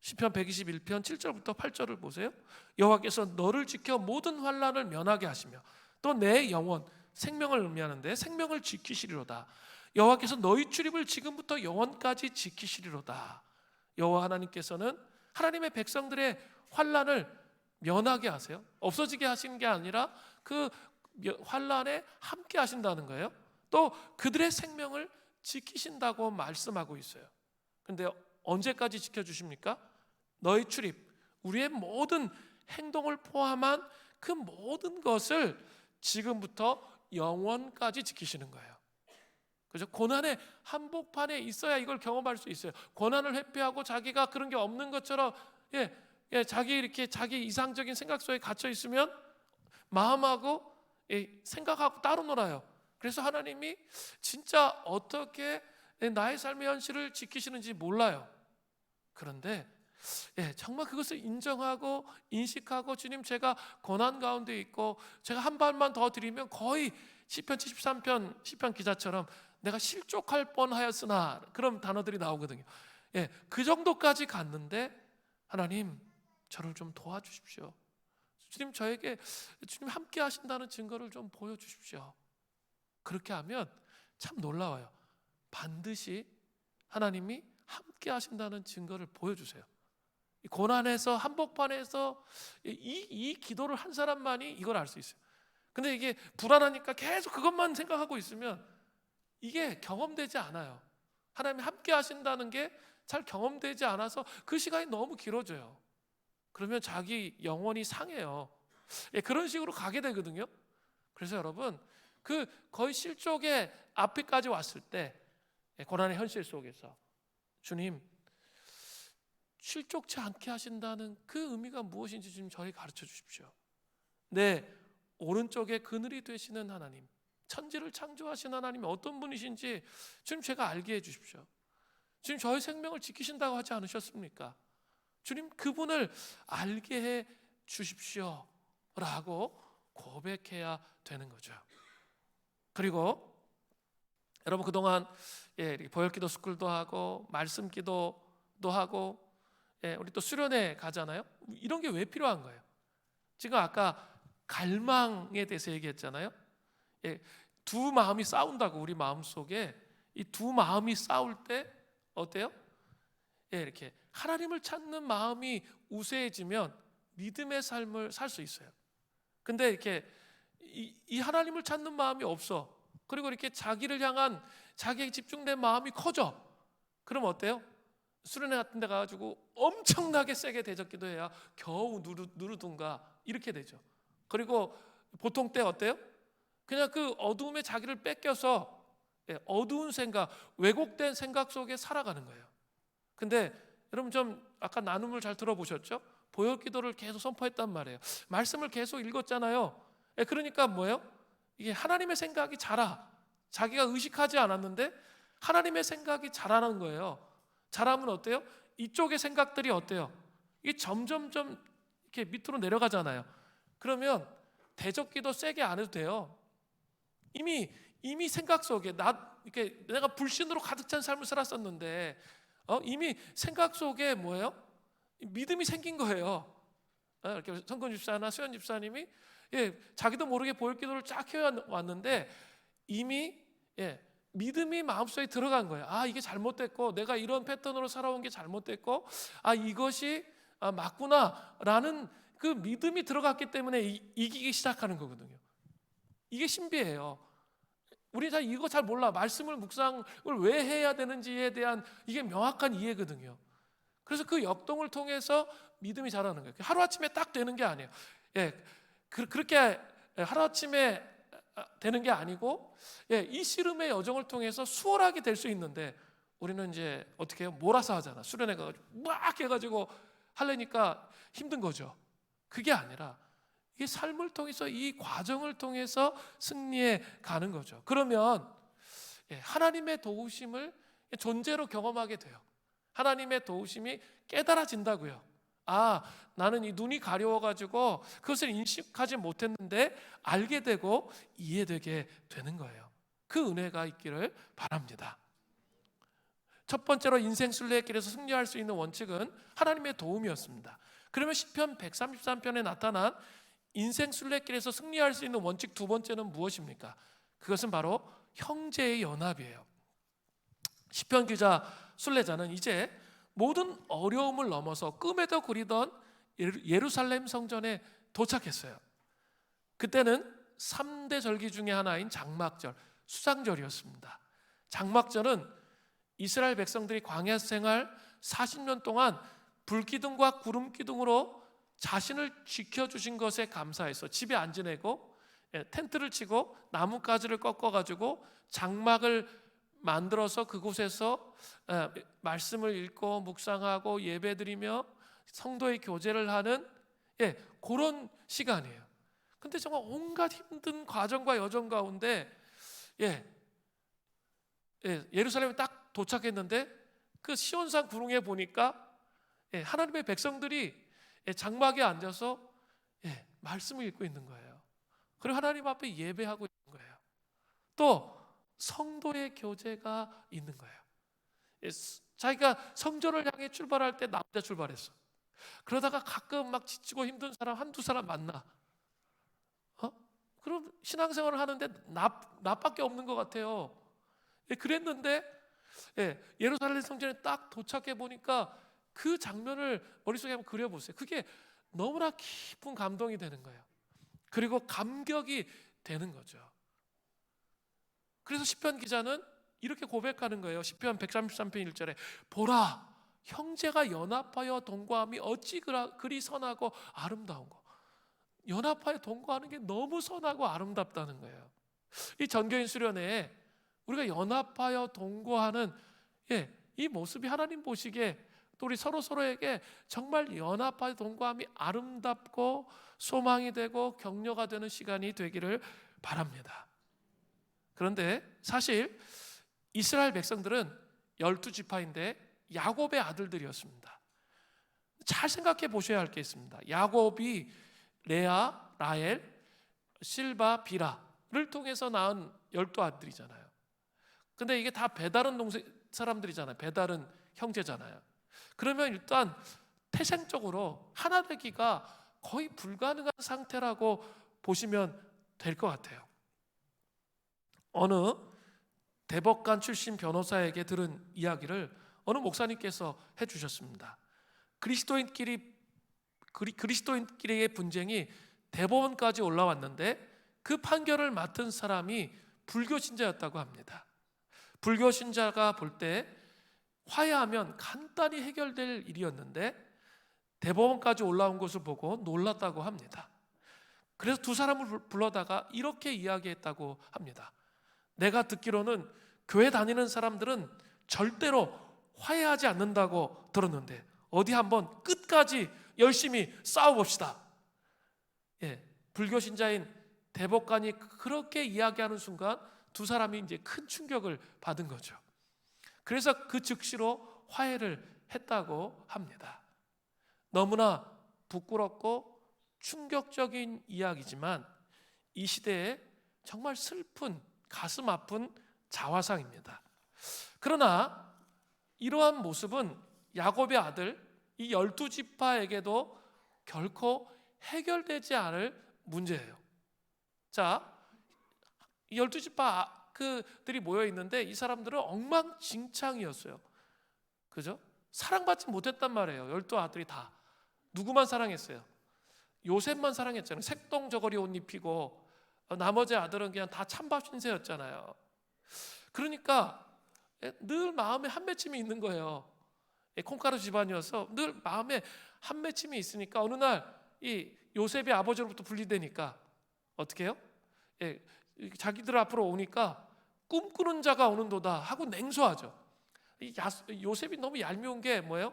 시편 121편 7절부터 8절을 보세요. 여호와께서 너를 지켜 모든 환난을 면하게 하시며 또 내 영혼, 생명을 의미하는데 생명을 지키시리로다. 여호와께서 너희 출입을 지금부터 영원까지 지키시리로다. 여호와 하나님께서는 하나님의 백성들의 환난을 면하게 하세요. 없어지게 하시는 게 아니라 그 환난에 함께 하신다는 거예요. 또 그들의 생명을 지키신다고 말씀하고 있어요. 그런데 언제까지 지켜주십니까? 너희 출입, 우리의 모든 행동을 포함한 그 모든 것을 지금부터 영원까지 지키시는 거예요. 그죠? 고난의 한복판에 있어야 이걸 경험할 수 있어요. 고난을 회피하고 자기가 그런 게 없는 것처럼 자기 이렇게 자기 이상적인 생각 속에 갇혀 있으면 마음하고 생각하고 따로 놀아요. 그래서 하나님이 진짜 어떻게 나의 삶의 현실을 지키시는지 몰라요. 그런데 정말 그것을 인정하고 인식하고 주님 제가 고난 가운데 있고 제가 한 발만 더 드리면 거의 시편 73편 시편 기자처럼 내가 실족할 뻔하였으나 그런 단어들이 나오거든요. 그 정도까지 갔는데 하나님 저를 좀 도와주십시오. 주님 저에게 주님 함께 하신다는 증거를 좀 보여주십시오. 그렇게 하면 참 놀라워요. 반드시 하나님이 함께 하신다는 증거를 보여주세요. 고난에서 한복판에서 이 기도를 한 사람만이 이걸 알 수 있어요. 근데 이게 불안하니까 계속 그것만 생각하고 있으면 이게 경험되지 않아요. 하나님이 함께 하신다는 게 잘 경험되지 않아서 그 시간이 너무 길어져요. 그러면 자기 영혼이 상해요. 그런 식으로 가게 되거든요. 그래서 여러분 그 거의 실족의 앞에까지 왔을 때 고난의 현실 속에서 주님 실족치 않게 하신다는 그 의미가 무엇인지 좀 저희 가르쳐 주십시오. 내 오른쪽에 그늘이 되시는 하나님, 천지를 창조하신 하나님이 어떤 분이신지 좀 제가 알게 해 주십시오. 주님 저의 생명을 지키신다고 하지 않으셨습니까? 주님 그분을 알게 해 주십시오 라고 고백해야 되는 거죠. 그리고 여러분 그동안 보혈기도 스쿨도 하고 말씀 기도도 하고 우리 또 수련회 가잖아요. 이런 게 왜 필요한 거예요? 지금 아까 갈망에 대해서 얘기했잖아요. 두 마음이 싸운다고. 우리 마음속에 이 두 마음이 싸울 때 어때요? 이렇게 하나님을 찾는 마음이 우세해지면 믿음의 삶을 살 수 있어요. 근데 이렇게 이 하나님을 찾는 마음이 없어. 그리고 이렇게 자기를 향한 자기에 집중된 마음이 커져. 그럼 어때요? 수련회 같은 데 가가지고 엄청나게 세게 대적기도 해야 겨우 누르든가 이렇게 되죠. 그리고 보통 때 어때요? 그냥 그 어두움에 자기를 뺏겨서 어두운 생각, 왜곡된 생각 속에 살아가는 거예요. 근데 여러분 좀 아까 나눔을 잘 들어보셨죠? 보혈기도를 계속 선포했단 말이에요. 말씀을 계속 읽었잖아요. 그러니까 뭐예요? 이게 하나님의 생각이 자라. 자기가 의식하지 않았는데 하나님의 생각이 자라는 거예요. 자라면 어때요? 이쪽의 생각들이 어때요? 이게 점점점 이렇게 밑으로 내려가잖아요. 그러면 대적기도 세게 안 해도 돼요. 이미 생각 속에 이렇게 내가 불신으로 가득 찬 삶을 살았었는데 이미 생각 속에 뭐예요? 믿음이 생긴 거예요. 이렇게 성근 집사나 수현 집사님이 자기도 모르게 보혈기도를 쫙 해왔는데 이미 믿음이 마음속에 들어간 거예요. 아 이게 잘못됐고 내가 이런 패턴으로 살아온 게 잘못됐고 아 이것이 맞구나라는 그 믿음이 들어갔기 때문에 이기기 시작하는 거거든요. 이게 신비해요. 우리 다 이거 잘 몰라. 말씀을 묵상을 왜 해야 되는지에 대한 이게 명확한 이해거든요. 그래서 그 역동을 통해서 믿음이 자라는 거예요. 하루아침에 딱 되는 게 아니에요. 그렇게 하루아침에 되는 게 아니고 이 씨름의 여정을 통해서 수월하게 될 수 있는데 우리는 이제 어떻게 해요? 몰아서 하잖아. 수련회 가가지고 막 해가지고 하려니까 힘든 거죠. 그게 아니라 이 삶을 통해서 이 과정을 통해서 승리해 가는 거죠. 그러면 하나님의 도우심을 존재로 경험하게 돼요. 하나님의 도우심이 깨달아진다고요. 아 나는 이 눈이 가려워가지고 그것을 인식하지 못했는데 알게 되고 이해되게 되는 거예요. 그 은혜가 있기를 바랍니다. 첫 번째로 인생 순례의 길에서 승리할 수 있는 원칙은 하나님의 도움이었습니다. 그러면 시편 133편에 나타난 인생 순례길에서 승리할 수 있는 원칙 두 번째는 무엇입니까? 그것은 바로 형제의 연합이에요. 시편 기자 순례자는 이제 모든 어려움을 넘어서 꿈에도 그리던 예루살렘 성전에 도착했어요. 그때는 3대 절기 중에 하나인 장막절, 수장절이었습니다. 장막절은 이스라엘 백성들이 광야 생활 40년 동안 불기둥과 구름기둥으로 자신을 지켜주신 것에 감사해서 집에 안 지내고 텐트를 치고 나뭇가지를 꺾어가지고 장막을 만들어서 그곳에서 말씀을 읽고 묵상하고 예배드리며 성도의 교제를 하는 그런 시간이에요. 근데 정말 온갖 힘든 과정과 여정 가운데 예루살렘에 딱 도착했는데 그 시온산 구릉에 보니까 하나님의 백성들이 장막에 앉아서 말씀을 읽고 있는 거예요. 그리고 하나님 앞에 예배하고 있는 거예요. 또 성도의 교제가 있는 거예요. 자기가 성전을 향해 출발할 때 나 혼자 출발했어. 그러다가 가끔 막 지치고 힘든 사람 한두 사람 만나. 그럼 신앙생활을 하는데 나밖에 없는 것 같아요. 그랬는데 예루살렘 성전에 딱 도착해 보니까 그 장면을 머릿속에 한번 그려보세요. 그게 너무나 깊은 감동이 되는 거예요. 그리고 감격이 되는 거죠. 그래서 시편 기자는 이렇게 고백하는 거예요. 시편 133편 1절에 보라 형제가 연합하여 동거함이 어찌 그리 선하고 아름다운고. 연합하여 동거하는 게 너무 선하고 아름답다는 거예요. 이 전교인 수련회에 우리가 연합하여 동거하는 이 모습이 하나님 보시기에 또 우리 서로에게 정말 연합하여 동거함이 아름답고 소망이 되고 격려가 되는 시간이 되기를 바랍니다. 그런데 사실 이스라엘 백성들은 12지파인데 야곱의 아들들이었습니다. 잘 생각해 보셔야 할 게 있습니다. 야곱이 레아, 라헬, 실바, 비라를 통해서 낳은 12아들이잖아요. 근데 이게 다 배다른 동생 사람들이잖아요. 배다른 형제잖아요. 그러면 일단 태생적으로 하나 되기가 거의 불가능한 상태라고 보시면 될 것 같아요. 어느 대법관 출신 변호사에게 들은 이야기를 어느 목사님께서 해주셨습니다. 그리스도인끼리의 분쟁이 대법원까지 올라왔는데 그 판결을 맡은 사람이 불교 신자였다고 합니다. 불교 신자가 볼 때 화해하면 간단히 해결될 일이었는데 대법원까지 올라온 것을 보고 놀랐다고 합니다. 그래서 두 사람을 불러다가 이렇게 이야기했다고 합니다. 내가 듣기로는 교회 다니는 사람들은 절대로 화해하지 않는다고 들었는데 어디 한번 끝까지 열심히 싸워봅시다. 불교 신자인 대법관이 그렇게 이야기하는 순간 두 사람이 이제 큰 충격을 받은 거죠. 그래서 그 즉시로 화해를 했다고 합니다. 너무나 부끄럽고 충격적인 이야기지만 이 시대에 정말 슬픈 가슴 아픈 자화상입니다. 그러나 이러한 모습은 야곱의 아들 이 12지파에게도 결코 해결되지 않을 문제예요. 자, 이 12지파 그들이 모여 있는데 이 사람들은 엉망진창이었어요. 그죠? 사랑받지 못했단 말이에요. 12아들이 다. 누구만 사랑했어요? 요셉만 사랑했잖아요. 색동저고리 옷 입히고 나머지 아들은 그냥 다 찬밥 신세였잖아요. 그러니까 늘 마음에 한 맺힘이 있는 거예요. 콩가루 집안이어서 늘 마음에 한 맺힘이 있으니까 어느 날 이 요셉이 아버지로부터 분리되니까 어떻게 해요? 자기들 앞으로 오니까 꿈꾸는 자가 오는도다 하고 냉소하죠. 요셉이 너무 얄미운 게 뭐예요?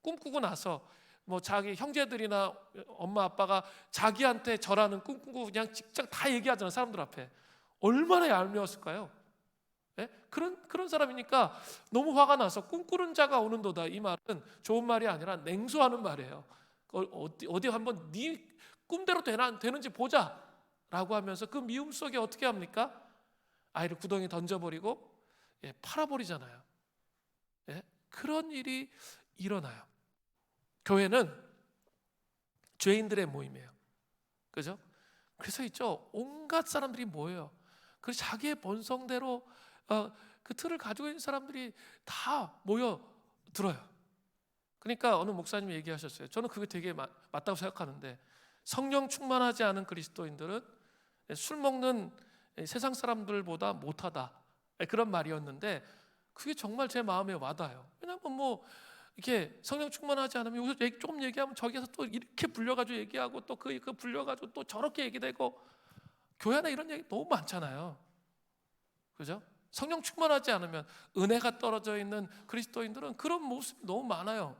꿈꾸고 나서 뭐 자기 형제들이나 엄마 아빠가 자기한테 절하는 꿈꾸고 그냥 직접 다 얘기하잖아요. 사람들 앞에. 얼마나 얄미웠을까요? 그런 사람이니까 너무 화가 나서 꿈꾸는 자가 오는도다. 이 말은 좋은 말이 아니라 냉소하는 말이에요. 어디 한번 네 꿈대로 되는지 보자 라고 하면서 그 미움 속에 어떻게 합니까? 아이를 구덩이에 던져버리고 팔아버리잖아요. 그런 일이 일어나요. 교회는 죄인들의 모임이에요. 그죠? 그래서 있죠. 온갖 사람들이 모여요. 그래서 자기의 본성대로 그 틀을 가지고 있는 사람들이 다 모여 들어요. 그러니까 어느 목사님이 얘기하셨어요. 저는 그게 되게 맞다고 생각하는데 성령 충만하지 않은 그리스도인들은 술 먹는 세상 사람들보다 못하다. 그런 말이었는데 그게 정말 제 마음에 와닿아요. 왜냐하면 뭐 이렇게 성령 충만하지 않으면 여기서 조금 얘기하면 저기서 또 이렇게 불려가지고 얘기하고 또 그 불려가지고 또 저렇게 얘기되고 교회 안에 이런 얘기 너무 많잖아요. 그죠? 성령 충만하지 않으면 은혜가 떨어져 있는 그리스도인들은 그런 모습이 너무 많아요.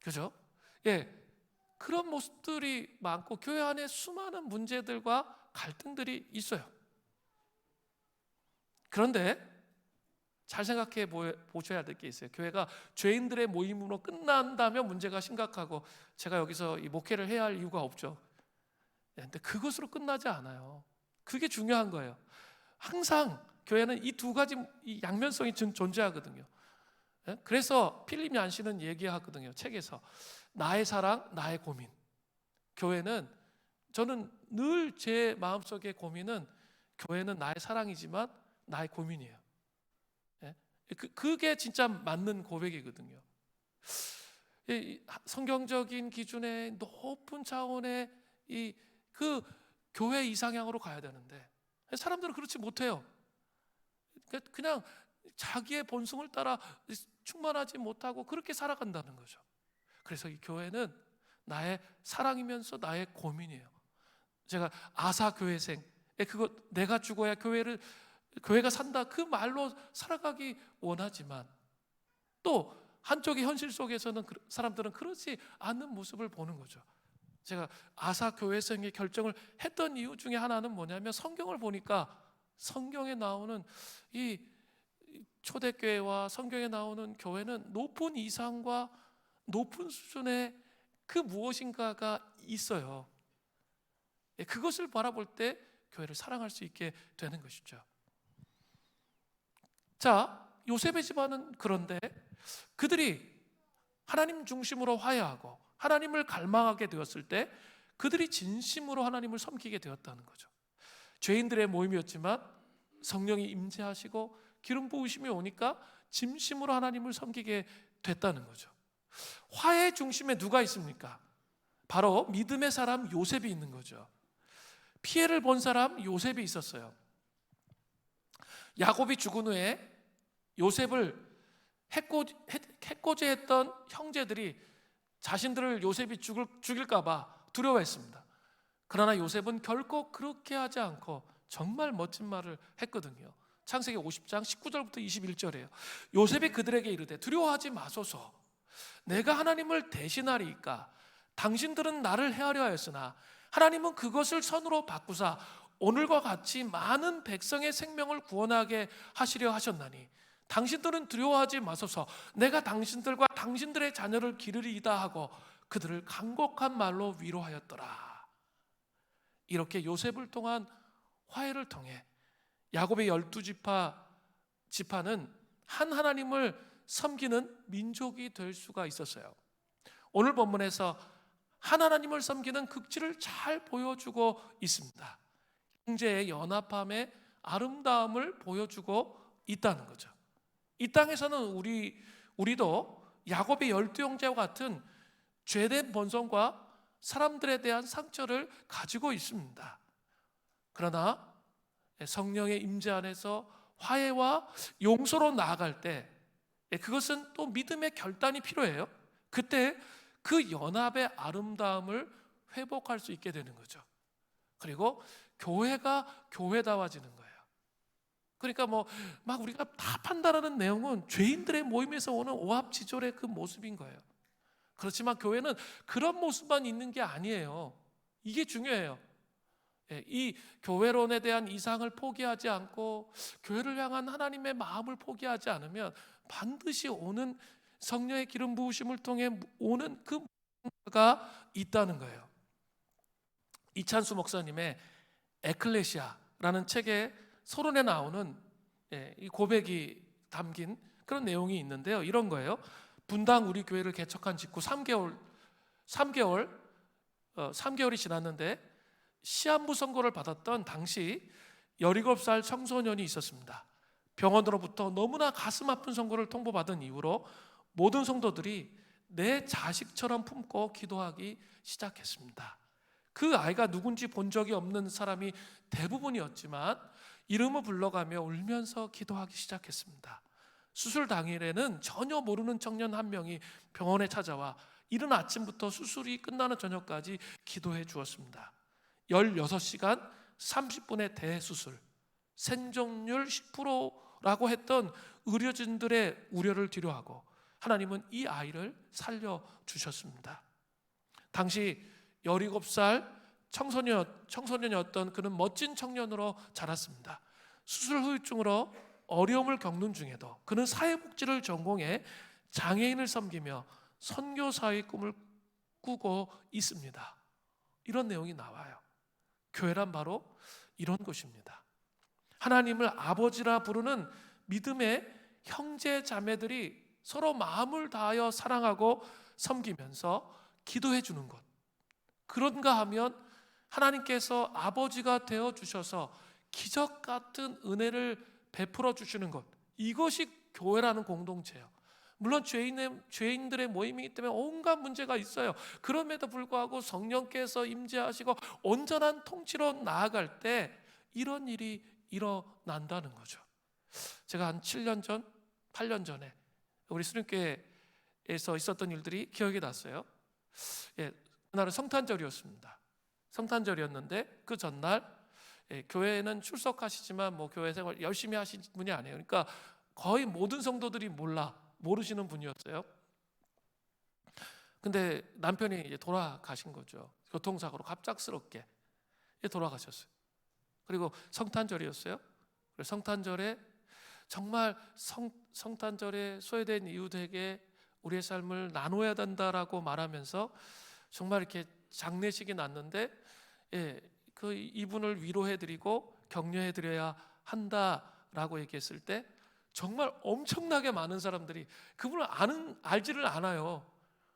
그죠? 그런 모습들이 많고 교회 안에 수많은 문제들과 갈등들이 있어요. 그런데 잘 생각해 보셔야 될 게 있어요. 교회가 죄인들의 모임으로 끝난다면 문제가 심각하고 제가 여기서 이 목회를 해야 할 이유가 없죠. 근데 그것으로 끝나지 않아요. 그게 중요한 거예요. 항상 교회는 이 두 가지 이 양면성이 존재하거든요. 그래서 필립 얀시는 얘기하거든요. 책에서 나의 사랑, 나의 고민. 교회는 저는 늘 제 마음속의 고민은 교회는 나의 사랑이지만 나의 고민이에요. 그게 진짜 맞는 고백이거든요. 성경적인 기준의 높은 차원의 그 교회 이상향으로 가야 되는데 사람들은 그렇지 못해요. 그냥 자기의 본성을 따라 충만하지 못하고 그렇게 살아간다는 거죠. 그래서 이 교회는 나의 사랑이면서 나의 고민이에요. 제가 아사 교회생, 그거 내가 죽어야 교회가 산다 그 말로 살아가기 원하지만 또 한쪽의 현실 속에서는 사람들은 그렇지 않는 모습을 보는 거죠. 제가 아사 교회생의 결정을 했던 이유 중에 하나는 뭐냐면 성경을 보니까 성경에 나오는 이 초대교회와 성경에 나오는 교회는 높은 이상과 높은 수준의 그 무엇인가가 있어요. 그것을 바라볼 때 교회를 사랑할 수 있게 되는 것이죠. 자, 요셉의 집안은 그런데 그들이 하나님 중심으로 화해하고 하나님을 갈망하게 되었을 때 그들이 진심으로 하나님을 섬기게 되었다는 거죠. 죄인들의 모임이었지만 성령이 임재하시고 기름 부으심이 오니까 진심으로 하나님을 섬기게 됐다는 거죠. 화해 중심에 누가 있습니까? 바로 믿음의 사람 요셉이 있는 거죠. 피해를 본 사람 요셉이 있었어요. 야곱이 죽은 후에 요셉을 해코지했던 형제들이 자신들을 요셉이 죽일까 봐 두려워했습니다. 그러나 요셉은 결코 그렇게 하지 않고 정말 멋진 말을 했거든요. 창세기 50장 19절부터 21절이에요. 요셉이 그들에게 이르되 두려워하지 마소서. 내가 하나님을 대신하리이까. 당신들은 나를 해하려 하였으나 하나님은 그것을 선으로 바꾸사 오늘과 같이 많은 백성의 생명을 구원하게 하시려 하셨나니 당신들은 두려워하지 마소서. 내가 당신들과 당신들의 자녀를 기르리이다 하고 그들을 간곡한 말로 위로하였더라. 이렇게 요셉을 통한 화해를 통해 야곱의 12지파는 한 하나님을 섬기는 민족이 될 수가 있었어요. 오늘 본문에서 한 하나님을 섬기는 극치를 잘 보여주고 있습니다. 형제의 연합함의 아름다움을 보여주고 있다는 거죠. 이 땅에서는 우리도 야곱의 12형제와 같은 죄된 본성과 사람들에 대한 상처를 가지고 있습니다. 그러나 성령의 임재 안에서 화해와 용서로 나아갈 때 그것은 또 믿음의 결단이 필요해요. 그때 그 연합의 아름다움을 회복할 수 있게 되는 거죠. 그리고 교회가 교회다워지는 거예요. 그러니까 막 우리가 다 판단하는 내용은 죄인들의 모임에서 오는 오합지졸의 그 모습인 거예요. 그렇지만 교회는 그런 모습만 있는 게 아니에요. 이게 중요해요. 이 교회론에 대한 이상을 포기하지 않고 교회를 향한 하나님의 마음을 포기하지 않으면 반드시 오는 성령의 기름 부으심을 통해 오는 그 뭔가가 있다는 거예요. 이찬수 목사님의 에클레시아라는 책에 서론에 나오는 이 고백이 담긴 그런 내용이 있는데요. 이런 거예요. 분당 우리 교회를 개척한 직후 3개월이 지났는데 시한부 선고를 받았던 당시 17살 청소년이 있었습니다. 병원으로부터 너무나 가슴 아픈 선고를 통보받은 이후로 모든 성도들이 내 자식처럼 품고 기도하기 시작했습니다. 그 아이가 누군지 본 적이 없는 사람이 대부분이었지만 이름을 불러가며 울면서 기도하기 시작했습니다. 수술 당일에는 전혀 모르는 청년 한 명이 병원에 찾아와 이른 아침부터 수술이 끝나는 저녁까지 기도해 주었습니다. 16시간 30분의 대수술, 생존율 10%라고 했던 의료진들의 우려를 뒤로하고 하나님은 이 아이를 살려주셨습니다. 당시 17살 청소년이었던 그는 멋진 청년으로 자랐습니다. 수술 후유증으로 어려움을 겪는 중에도 그는 사회복지를 전공해 장애인을 섬기며 선교사의 꿈을 꾸고 있습니다. 이런 내용이 나와요. 교회란 바로 이런 곳입니다. 하나님을 아버지라 부르는 믿음의 형제 자매들이 서로 마음을 다하여 사랑하고 섬기면서 기도해 주는 것. 그런가 하면 하나님께서 아버지가 되어 주셔서 기적 같은 은혜를 베풀어 주시는 것. 이것이 교회라는 공동체예요. 물론 죄인들의 모임이기 때문에 온갖 문제가 있어요. 그럼에도 불구하고 성령께서 임재하시고 온전한 통치로 나아갈 때 이런 일이 일어난다는 거죠. 제가 한 7년 전, 8년 전에 우리 수련교회에서 있었던 일들이 기억이 났어요. 그날은 성탄절이었습니다. 성탄절이었는데 그 전날 교회는 출석하시지만 교회 생활 열심히 하신 분이 아니에요. 그러니까 거의 모든 성도들이 모르시는 분이었어요. 근데 남편이 이제 돌아가신 거죠. 교통사고로 갑작스럽게 돌아가셨어요. 그리고 성탄절이었어요. 그래서 성탄절에 정말 성탄절에 소외된 이웃에게 우리의 삶을 나눠야 된다라고 말하면서 정말 이렇게 장례식이 났는데, 그 이분을 위로해드리고 격려해드려야 한다라고 얘기했을 때 정말 엄청나게 많은 사람들이 그분을 알지를 않아요.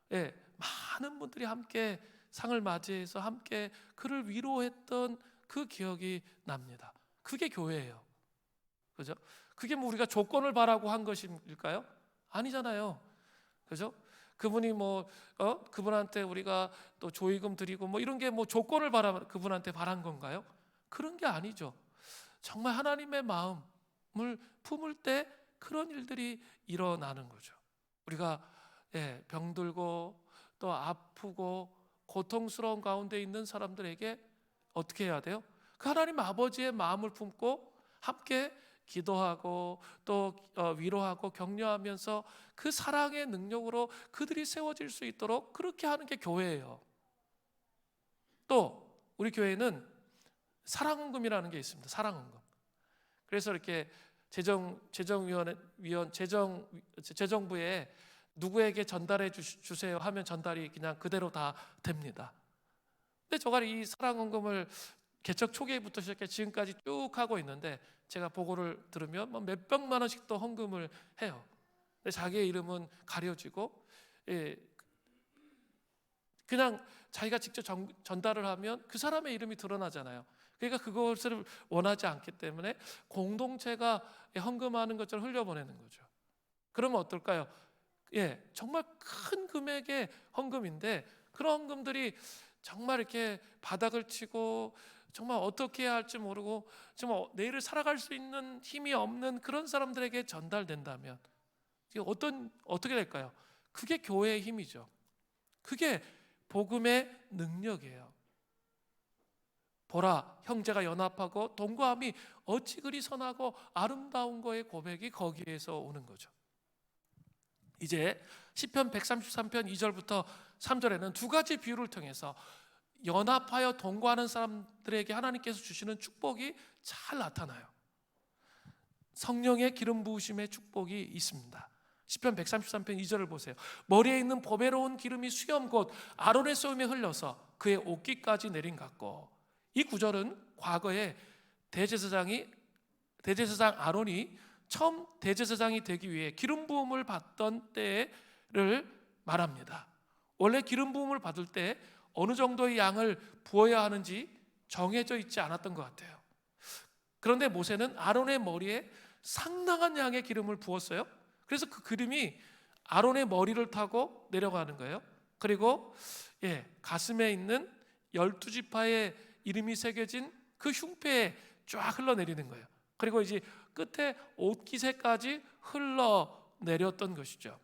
많은 분들이 함께 상을 맞이해서 함께 그를 위로했던 그 기억이 납니다. 그게 교회예요. 그죠? 그게 뭐 우리가 조건을 바라고 한 것일까요? 아니잖아요. 그죠? 그분이 그분한테 우리가 또 조의금 드리고 뭐 이런 게 뭐 조건을 그분한테 바란 건가요? 그런 게 아니죠. 정말 하나님의 마음을 품을 때 그런 일들이 일어나는 거죠. 우리가 병들고 또 아프고 고통스러운 가운데 있는 사람들에게 어떻게 해야 돼요? 그 하나님 아버지의 마음을 품고 함께 기도하고 또 위로하고 격려하면서 그 사랑의 능력으로 그들이 세워질 수 있도록 그렇게 하는 게 교회예요. 또 우리 교회는 사랑헌금이라는 게 있습니다. 사랑헌금. 그래서 이렇게 재정부에 누구에게 전달해 주세요 하면 전달이 그냥 그대로 다 됩니다. 근데 저가 이 사랑헌금을 개척 초기부터 시작해 지금까지 쭉 하고 있는데, 제가 보고를 들으면 몇백만 원씩 또 헌금을 해요. 근데 자기의 이름은 가려지고, 그냥 자기가 직접 전달을 하면 그 사람의 이름이 드러나잖아요. 그러니까 그것을 원하지 않기 때문에 공동체가 헌금하는 것처럼 흘려보내는 거죠. 그러면 어떨까요? 정말 큰 금액의 헌금인데 그런 헌금들이 정말 이렇게 바닥을 치고 정말 어떻게 해야 할지 모르고 정말 내일을 살아갈 수 있는 힘이 없는 그런 사람들에게 전달된다면 어떻게 될까요? 그게 교회의 힘이죠. 그게 복음의 능력이에요. 보라, 형제가 연합하고 동거함이 어찌 그리 선하고 아름다운 거의 고백이 거기에서 오는 거죠. 이제 시편 133편 2절부터 3절에는 두 가지 비유를 통해서 연합하여 동거하는 사람들에게 하나님께서 주시는 축복이 잘 나타나요. 성령의 기름 부으심의 축복이 있습니다. 시편 133편 2절을 보세요. 머리에 있는 보배로운 기름이 수염 곧 아론의 소임에 흘려서 그의 옷깃까지 내린 같고, 이 구절은 과거에 대제사장 아론이 처음 대제사장이 되기 위해 기름 부음을 받던 때를 말합니다. 원래 기름 부음을 받을 때 어느 정도의 양을 부어야 하는지 정해져 있지 않았던 것 같아요. 그런데 모세는 아론의 머리에 상당한 양의 기름을 부었어요. 그래서 그 기름이 아론의 머리를 타고 내려가는 거예요. 그리고 가슴에 있는 12지파의 이름이 새겨진 그 흉패에 쫙 흘러내리는 거예요. 그리고 이제 끝에 옷깃에까지 흘러내렸던 것이죠.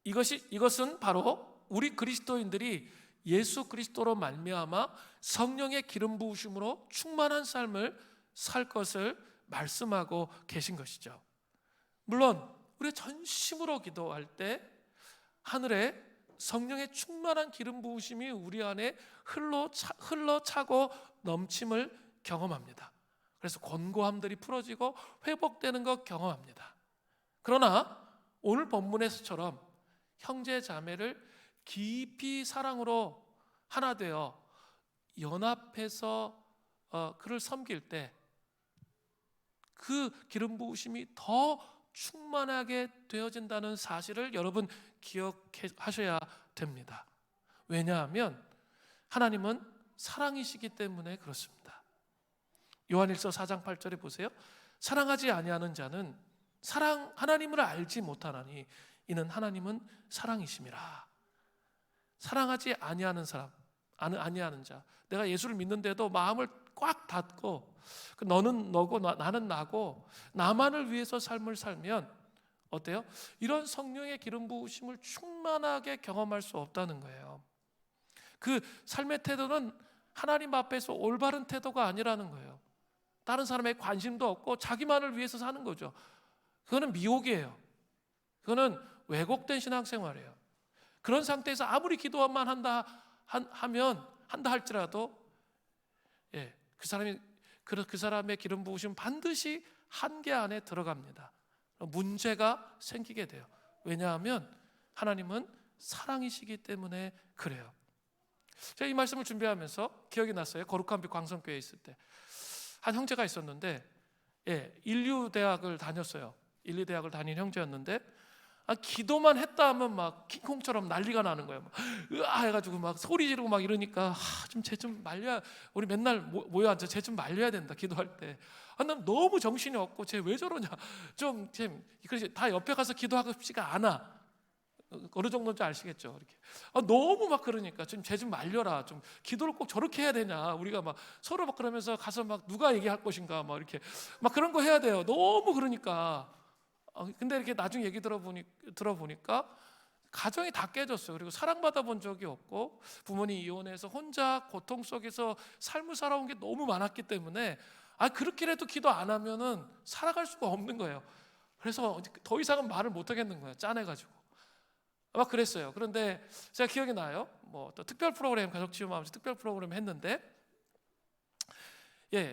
이것은 바로 우리 그리스도인들이 예수 그리스도로 말미암아 성령의 기름 부으심으로 충만한 삶을 살 것을 말씀하고 계신 것이죠. 물론 우리 전심으로 기도할 때 하늘에 성령의 충만한 기름 부으심이 우리 안에 흘러차고 넘침을 경험합니다. 그래서 권고함들이 풀어지고 회복되는 것 경험합니다. 그러나 오늘 본문에서처럼 형제 자매를 깊이 사랑으로 하나 되어 연합해서 그를 섬길 때 그 기름 부으심이 더 충만하게 되어진다는 사실을 여러분 기억하셔야 됩니다. 왜냐하면 하나님은 사랑이시기 때문에 그렇습니다. 요한일서 4장 8절에 보세요. 사랑하지 아니하는 자는 하나님을 알지 못하나니 이는 하나님은 사랑이심이라. 사랑하지 아니하는 사람, 아니하는 자, 내가 예수를 믿는데도 마음을 꽉 닫고 너는 너고 나는 나고 나만을 위해서 삶을 살면 어때요? 이런 성령의 기름 부으심을 충만하게 경험할 수 없다는 거예요. 그 삶의 태도는 하나님 앞에서 올바른 태도가 아니라는 거예요. 다른 사람의 관심도 없고 자기만을 위해서 사는 거죠. 그거는 미혹이에요. 그거는 왜곡된 신앙생활이에요. 그런 상태에서 아무리 기도만 한다 할지라도 그 사람이 그래서 그 사람의 기름 부으심은 반드시 한계 안에 들어갑니다. 문제가 생기게 돼요. 왜냐하면 하나님은 사랑이시기 때문에 그래요. 제가 이 말씀을 준비하면서 기억이 났어요. 거룩한 빛 광성교회에 있을 때 한 형제가 있었는데, 인류대학을 다녔어요. 인류대학을 다닌 형제였는데, 기도만 했다 하면 막 킹콩처럼 난리가 나는 거예요. 막 으아 해가지고 막 소리 지르고 막 이러니까, 쟤 좀 말려야, 우리 맨날 모여 앉아 쟤 좀 말려야 된다 기도할 때. 난 너무 정신이 없고 쟤 왜 저러냐, 그래서 다 옆에 가서 기도하고 싶지가 않아. 어느 정도인지 아시겠죠? 이렇게 너무 막 그러니까 쟤 좀 말려라, 좀 기도를 꼭 저렇게 해야 되냐, 우리가 막 서로 막 그러면서 가서 막 누가 얘기할 것인가 막 이렇게 막 그런 거 해야 돼요. 너무 그러니까. 근데 이렇게 나중에 얘기 들어보니까 가정이 다 깨졌어요. 그리고 사랑받아 본 적이 없고 부모님 이혼해서 혼자 고통 속에서 삶을 살아온 게 너무 많았기 때문에 그렇게라도 기도 안 하면은 살아갈 수가 없는 거예요. 그래서 더 이상은 말을 못 하겠는 거예요. 짠해가지고 막 그랬어요. 그런데 제가 기억이 나요. 뭐 또 특별 프로그램, 가족 치유하면서 특별 프로그램 했는데,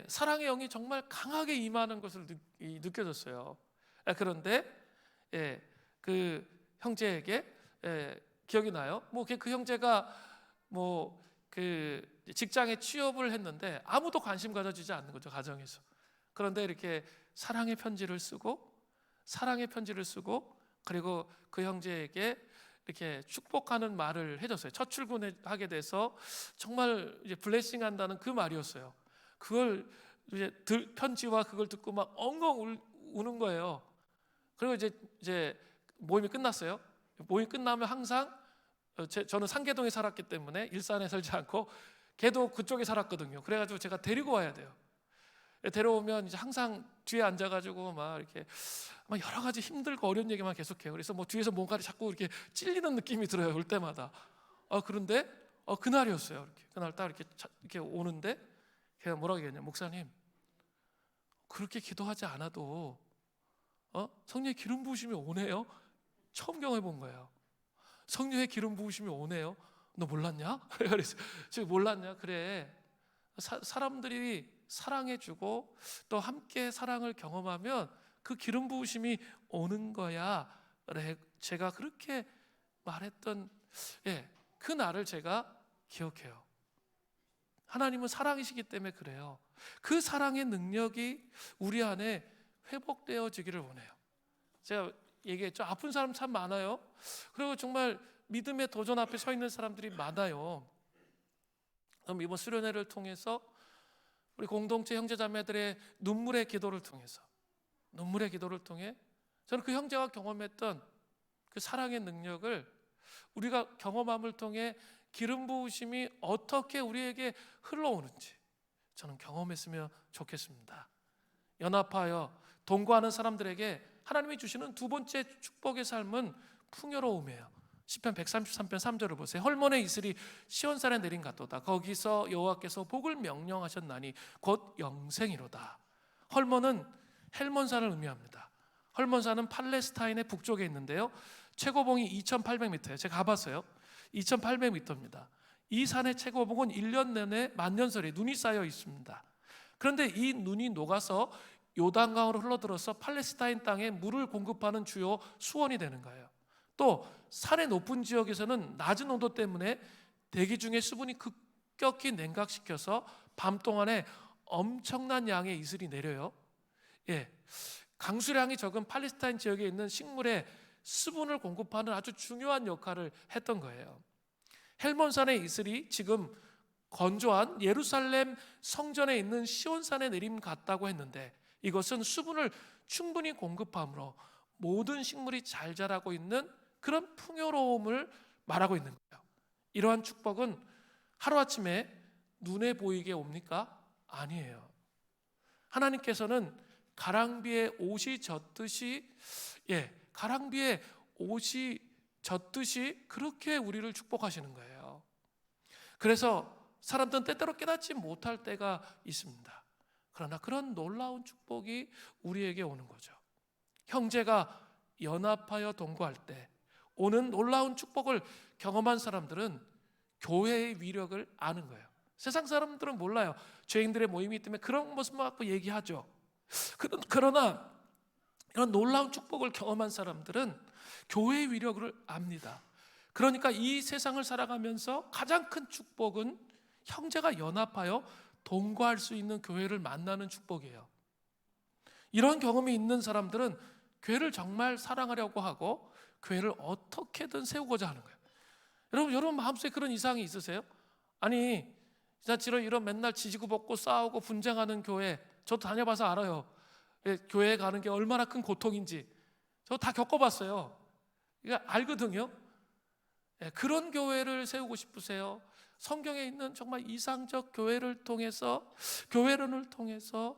사랑의 영이 정말 강하게 임하는 것을 느껴졌어요. 그런데 그 형제에게 기억이 나요. 뭐 그 형제가 뭐 그 직장에 취업을 했는데 아무도 관심 가져주지 않는 거죠, 가정에서. 그런데 이렇게 사랑의 편지를 쓰고 그리고 그 형제에게 이렇게 축복하는 말을 해줬어요. 첫 출근하게 돼서 정말 이제 블레싱 한다는 그 말이었어요. 그걸 이제 편지와 그걸 듣고 막 엉엉 우는 거예요. 그리고 이제 모임이 끝났어요. 모임 끝나면 항상 저는 상계동에 살았기 때문에 일산에 살지 않고 걔도 그쪽에 살았거든요. 그래가지고 제가 데리고 와야 돼요. 데려오면 이제 항상 뒤에 앉아가지고 막 이렇게 막 여러 가지 힘들고 어려운 얘기만 계속해요. 그래서 뭐 뒤에서 뭔가를 자꾸 이렇게 찔리는 느낌이 들어요, 올 때마다. 그런데 그날이었어요. 그날 딱 이렇게 오는데 걔가 뭐라고 얘기했냐, 목사님, 그렇게 기도하지 않아도 성령의 기름 부으심이 오네요. 처음 경험해 본 거예요. 성령의 기름 부으심이 오네요. 너 몰랐냐? 그래서 지금 몰랐냐? 그래. 사람들이 사랑해주고 또 함께 사랑을 경험하면 그 기름 부으심이 오는 거야. 제가 그렇게 말했던 그 날을 제가 기억해요. 하나님은 사랑이시기 때문에 그래요. 그 사랑의 능력이 우리 안에 회복되어지기를 원해요. 제가 얘기했죠. 아픈 사람 참 많아요. 그리고 정말 믿음의 도전 앞에 서 있는 사람들이 많아요. 그럼 이번 수련회를 통해서 우리 공동체 형제자매들의 눈물의 기도를 통해 저는 그 형제가 경험했던 그 사랑의 능력을 우리가 경험함을 통해 기름 부으심이 어떻게 우리에게 흘러오는지 저는 경험했으면 좋겠습니다. 연합하여 동거하는 사람들에게 하나님이 주시는 두 번째 축복의 삶은 풍요로움이에요. 시편 133편 3절을 보세요. 헐몬의 이슬이 시온산에 내린 같도다. 거기서 여호와께서 복을 명령하셨나니 곧 영생이로다. 헐몬은 헬몬산을 의미합니다. 헐몬산은 팔레스타인의 북쪽에 있는데요, 최고봉이 2800m예요. 제가 가봤어요. 2800m입니다. 이 산의 최고봉은 1년 내내 만년설에 눈이 쌓여 있습니다. 그런데 이 눈이 녹아서 요단강으로 흘러들어서 팔레스타인 땅에 물을 공급하는 주요 수원이 되는 거예요. 또 산의 높은 지역에서는 낮은 온도 때문에 대기 중에 수분이 급격히 냉각시켜서 밤 동안에 엄청난 양의 이슬이 내려요. 강수량이 적은 팔레스타인 지역에 있는 식물에 수분을 공급하는 아주 중요한 역할을 했던 거예요. 헬몬산의 이슬이 지금 건조한 예루살렘 성전에 있는 시온산에 내림 같다고 했는데, 이것은 수분을 충분히 공급함으로 모든 식물이 잘 자라고 있는 그런 풍요로움을 말하고 있는 거예요. 이러한 축복은 하루아침에 눈에 보이게 옵니까? 아니에요. 하나님께서는 가랑비에 옷이 젖듯이 그렇게 우리를 축복하시는 거예요. 그래서 사람들은 때때로 깨닫지 못할 때가 있습니다. 그러나 그런 놀라운 축복이 우리에게 오는 거죠. 형제가 연합하여 동거할 때 오는 놀라운 축복을 경험한 사람들은 교회의 위력을 아는 거예요. 세상 사람들은 몰라요. 죄인들의 모임이 때문에 그런 모습만 갖고 얘기하죠. 그러나 이런 놀라운 축복을 경험한 사람들은 교회의 위력을 압니다. 그러니까 이 세상을 살아가면서 가장 큰 축복은 형제가 연합하여 동거할 수 있는 교회를 만나는 축복이에요. 이런 경험이 있는 사람들은 교회를 정말 사랑하려고 하고 교회를 어떻게든 세우고자 하는 거예요. 여러분 마음속에 그런 이상이 있으세요? 아니 지나치로 이런 맨날 지지고 볶고 싸우고 분쟁하는 교회 저도 다녀봐서 알아요. 교회에 가는 게 얼마나 큰 고통인지 저 다 겪어봤어요. 그러니까 알거든요. 그런 교회를 세우고 싶으세요? 성경에 있는 정말 이상적 교회를 통해서 교회론을 통해서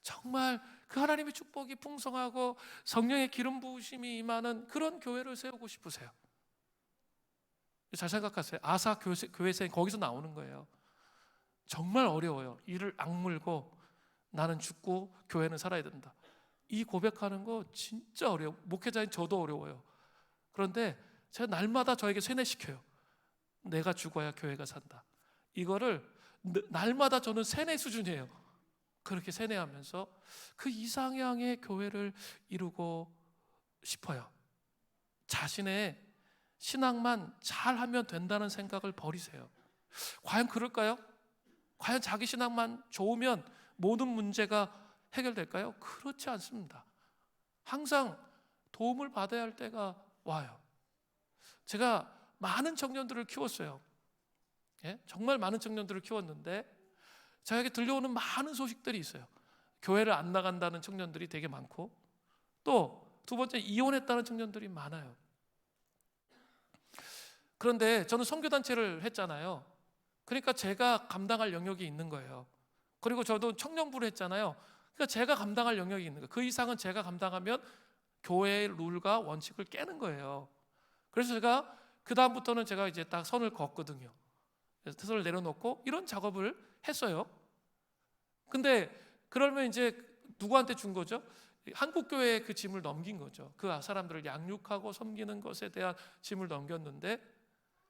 정말 그 하나님의 축복이 풍성하고 성령의 기름 부으심이 임하는 그런 교회를 세우고 싶으세요? 잘 생각하세요. 아사 교회생 거기서 나오는 거예요. 정말 어려워요. 이를 악물고 나는 죽고 교회는 살아야 된다. 이 고백하는 거 진짜 어려워요. 목회자인 저도 어려워요. 그런데 제가 날마다 저에게 세뇌시켜요. 내가 죽어야 교회가 산다. 이거를 날마다 저는 세뇌 수준이에요. 그렇게 세뇌하면서 그 이상향의 교회를 이루고 싶어요. 자신의 신앙만 잘하면 된다는 생각을 버리세요. 과연 그럴까요? 과연 자기 신앙만 좋으면 모든 문제가 해결될까요? 그렇지 않습니다. 항상 도움을 받아야 할 때가 와요. 제가 많은 청년들을 키웠어요. 정말 많은 청년들을 키웠는데 저에게 들려오는 많은 소식들이 있어요. 교회를 안 나간다는 청년들이 되게 많고 또 두 번째 이혼했다는 청년들이 많아요. 그런데 저는 선교단체를 했잖아요. 그러니까 제가 감당할 영역이 있는 거예요. 그리고 저도 청년부를 했잖아요. 그러니까 제가 감당할 영역이 있는 거예요. 그 이상은 제가 감당하면 교회의 룰과 원칙을 깨는 거예요. 그래서 제가 그 다음부터는 제가 이제 딱 선을 걷거든요. 선을 내려놓고 이런 작업을 했어요. 근데 그러면 이제 누구한테 준 거죠? 한국 교회에 그 짐을 넘긴 거죠. 그 사람들을 양육하고 섬기는 것에 대한 짐을 넘겼는데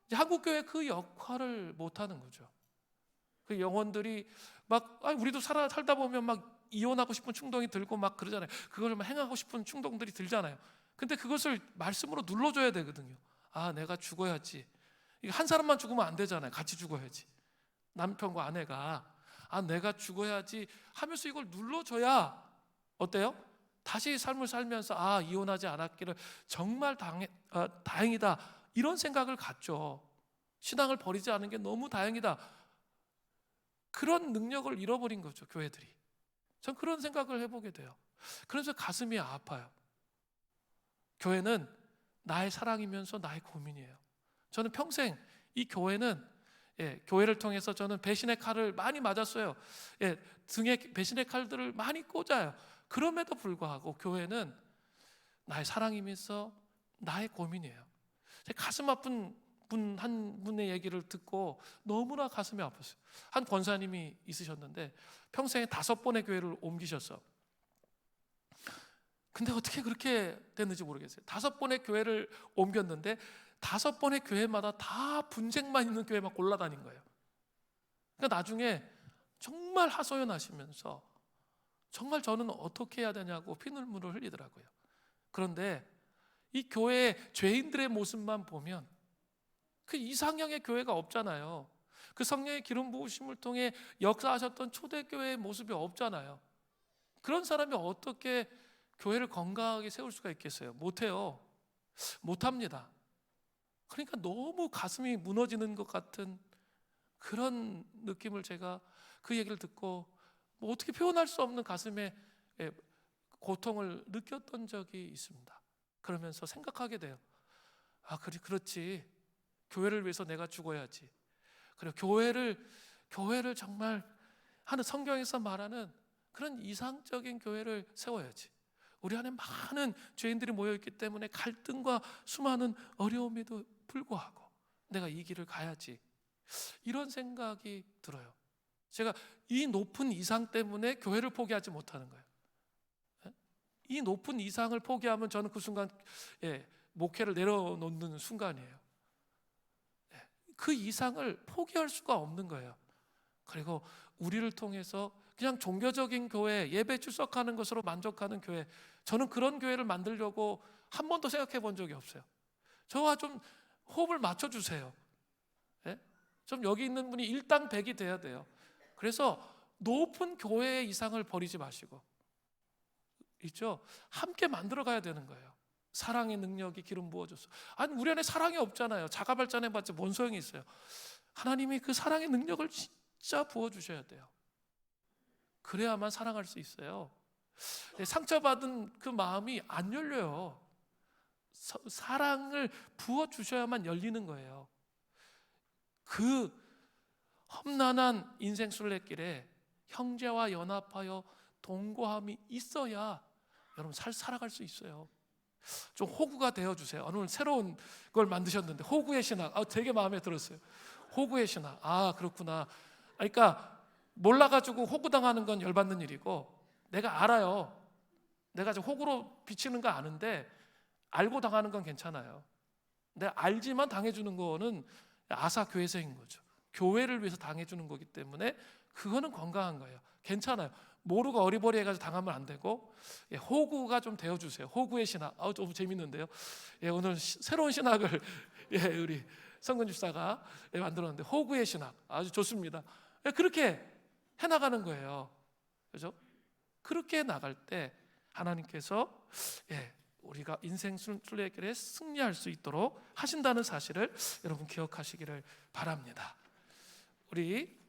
이제 한국 교회 그 역할을 못 하는 거죠. 그 영혼들이 막 우리도 살다 보면 막 이혼하고 싶은 충동이 들고 막 그러잖아요. 그걸 막 행하고 싶은 충동들이 들잖아요. 근데 그것을 말씀으로 눌러줘야 되거든요. 아, 내가 죽어야지. 한 사람만 죽으면 안 되잖아요. 같이 죽어야지. 남편과 아내가 내가 죽어야지 하면서 이걸 눌러줘야 어때요? 다시 삶을 살면서 이혼하지 않았기를 정말 다행이다 이런 생각을 갖죠. 신앙을 버리지 않은 게 너무 다행이다. 그런 능력을 잃어버린 거죠, 교회들이. 전 그런 생각을 해보게 돼요. 그래서 가슴이 아파요. 교회는 나의 사랑이면서 나의 고민이에요. 저는 평생 이 교회는 교회를 통해서 저는 배신의 칼을 많이 맞았어요. 등에 배신의 칼들을 많이 꽂아요. 그럼에도 불구하고 교회는 나의 사랑이면서 나의 고민이에요. 가슴 아픈 분 한 분의 얘기를 듣고 너무나 가슴이 아팠어요. 한 권사님이 있으셨는데 평생에 5번의 교회를 옮기셨어. 근데 어떻게 그렇게 됐는지 모르겠어요. 5번의 교회를 옮겼는데 5번의 교회마다 다 분쟁만 있는 교회만 골라다닌 거예요. 그러니까 나중에 정말 하소연하시면서 정말 저는 어떻게 해야 되냐고 피눈물을 흘리더라고요. 그런데 이 교회의 죄인들의 모습만 보면 그 이상향의 교회가 없잖아요. 그 성령의 기름 부으심을 통해 역사하셨던 초대교회의 모습이 없잖아요. 그런 사람이 어떻게 교회를 건강하게 세울 수가 있겠어요? 못해요. 못합니다. 그러니까 너무 가슴이 무너지는 것 같은 그런 느낌을 제가 그 얘기를 듣고 어떻게 표현할 수 없는 가슴의 고통을 느꼈던 적이 있습니다. 그러면서 생각하게 돼요. 그렇지. 교회를 위해서 내가 죽어야지. 그리고 교회를 정말 하는 성경에서 말하는 그런 이상적인 교회를 세워야지. 우리 안에 많은 죄인들이 모여있기 때문에 갈등과 수많은 어려움에도 불구하고 내가 이 길을 가야지. 이런 생각이 들어요. 제가 이 높은 이상 때문에 교회를 포기하지 못하는 거예요. 이 높은 이상을 포기하면 저는 그 순간 목회를 내려놓는 순간이에요. 그 이상을 포기할 수가 없는 거예요. 그리고 우리를 통해서 그냥 종교적인 교회, 예배 출석하는 것으로 만족하는 교회, 저는 그런 교회를 만들려고 한 번도 생각해 본 적이 없어요. 저와 좀 호흡을 맞춰주세요. 예? 좀 여기 있는 분이 일당백이 돼야 돼요. 그래서 높은 교회의 이상을 버리지 마시고, 있죠? 함께 만들어 가야 되는 거예요. 사랑의 능력이 기름 부어줘서. 아니 우리 안에 사랑이 없잖아요. 자가 발전해봤자 뭔 소용이 있어요. 하나님이 그 사랑의 능력을 진짜 부어주셔야 돼요. 그래야만 사랑할 수 있어요. 상처받은 그 마음이 안 열려요. 사랑을 부어주셔야만 열리는 거예요. 그 험난한 인생 순례길에 형제와 연합하여 동거함이 있어야 여러분 살아갈 수 있어요. 좀 호구가 되어주세요. 오늘 새로운 걸 만드셨는데, 호구의 신학. 되게 마음에 들었어요. 호구의 신학. 그렇구나. 그러니까 몰라가지고 호구당하는 건 열받는 일이고, 내가 알아요. 내가 호구로 비치는 거 아는데 알고 당하는 건 괜찮아요. 내가 알지만 당해주는 거는 아사 교회생인 거죠. 교회를 위해서 당해주는 거기 때문에 그거는 건강한 거예요. 괜찮아요. 모르고 어리버리해가지고 당하면 안 되고, 호구가 좀 되어주세요. 호구의 신학. 좀 재밌는데요. 오늘 새로운 신학을 우리 성근 집사가 만들었는데, 호구의 신학 아주 좋습니다. 그렇게 해나가는 거예요. 그렇죠? 그렇게 나갈 때 하나님께서 우리가 인생 순례길에 승리할 수 있도록 하신다는 사실을 여러분 기억하시기를 바랍니다. 우리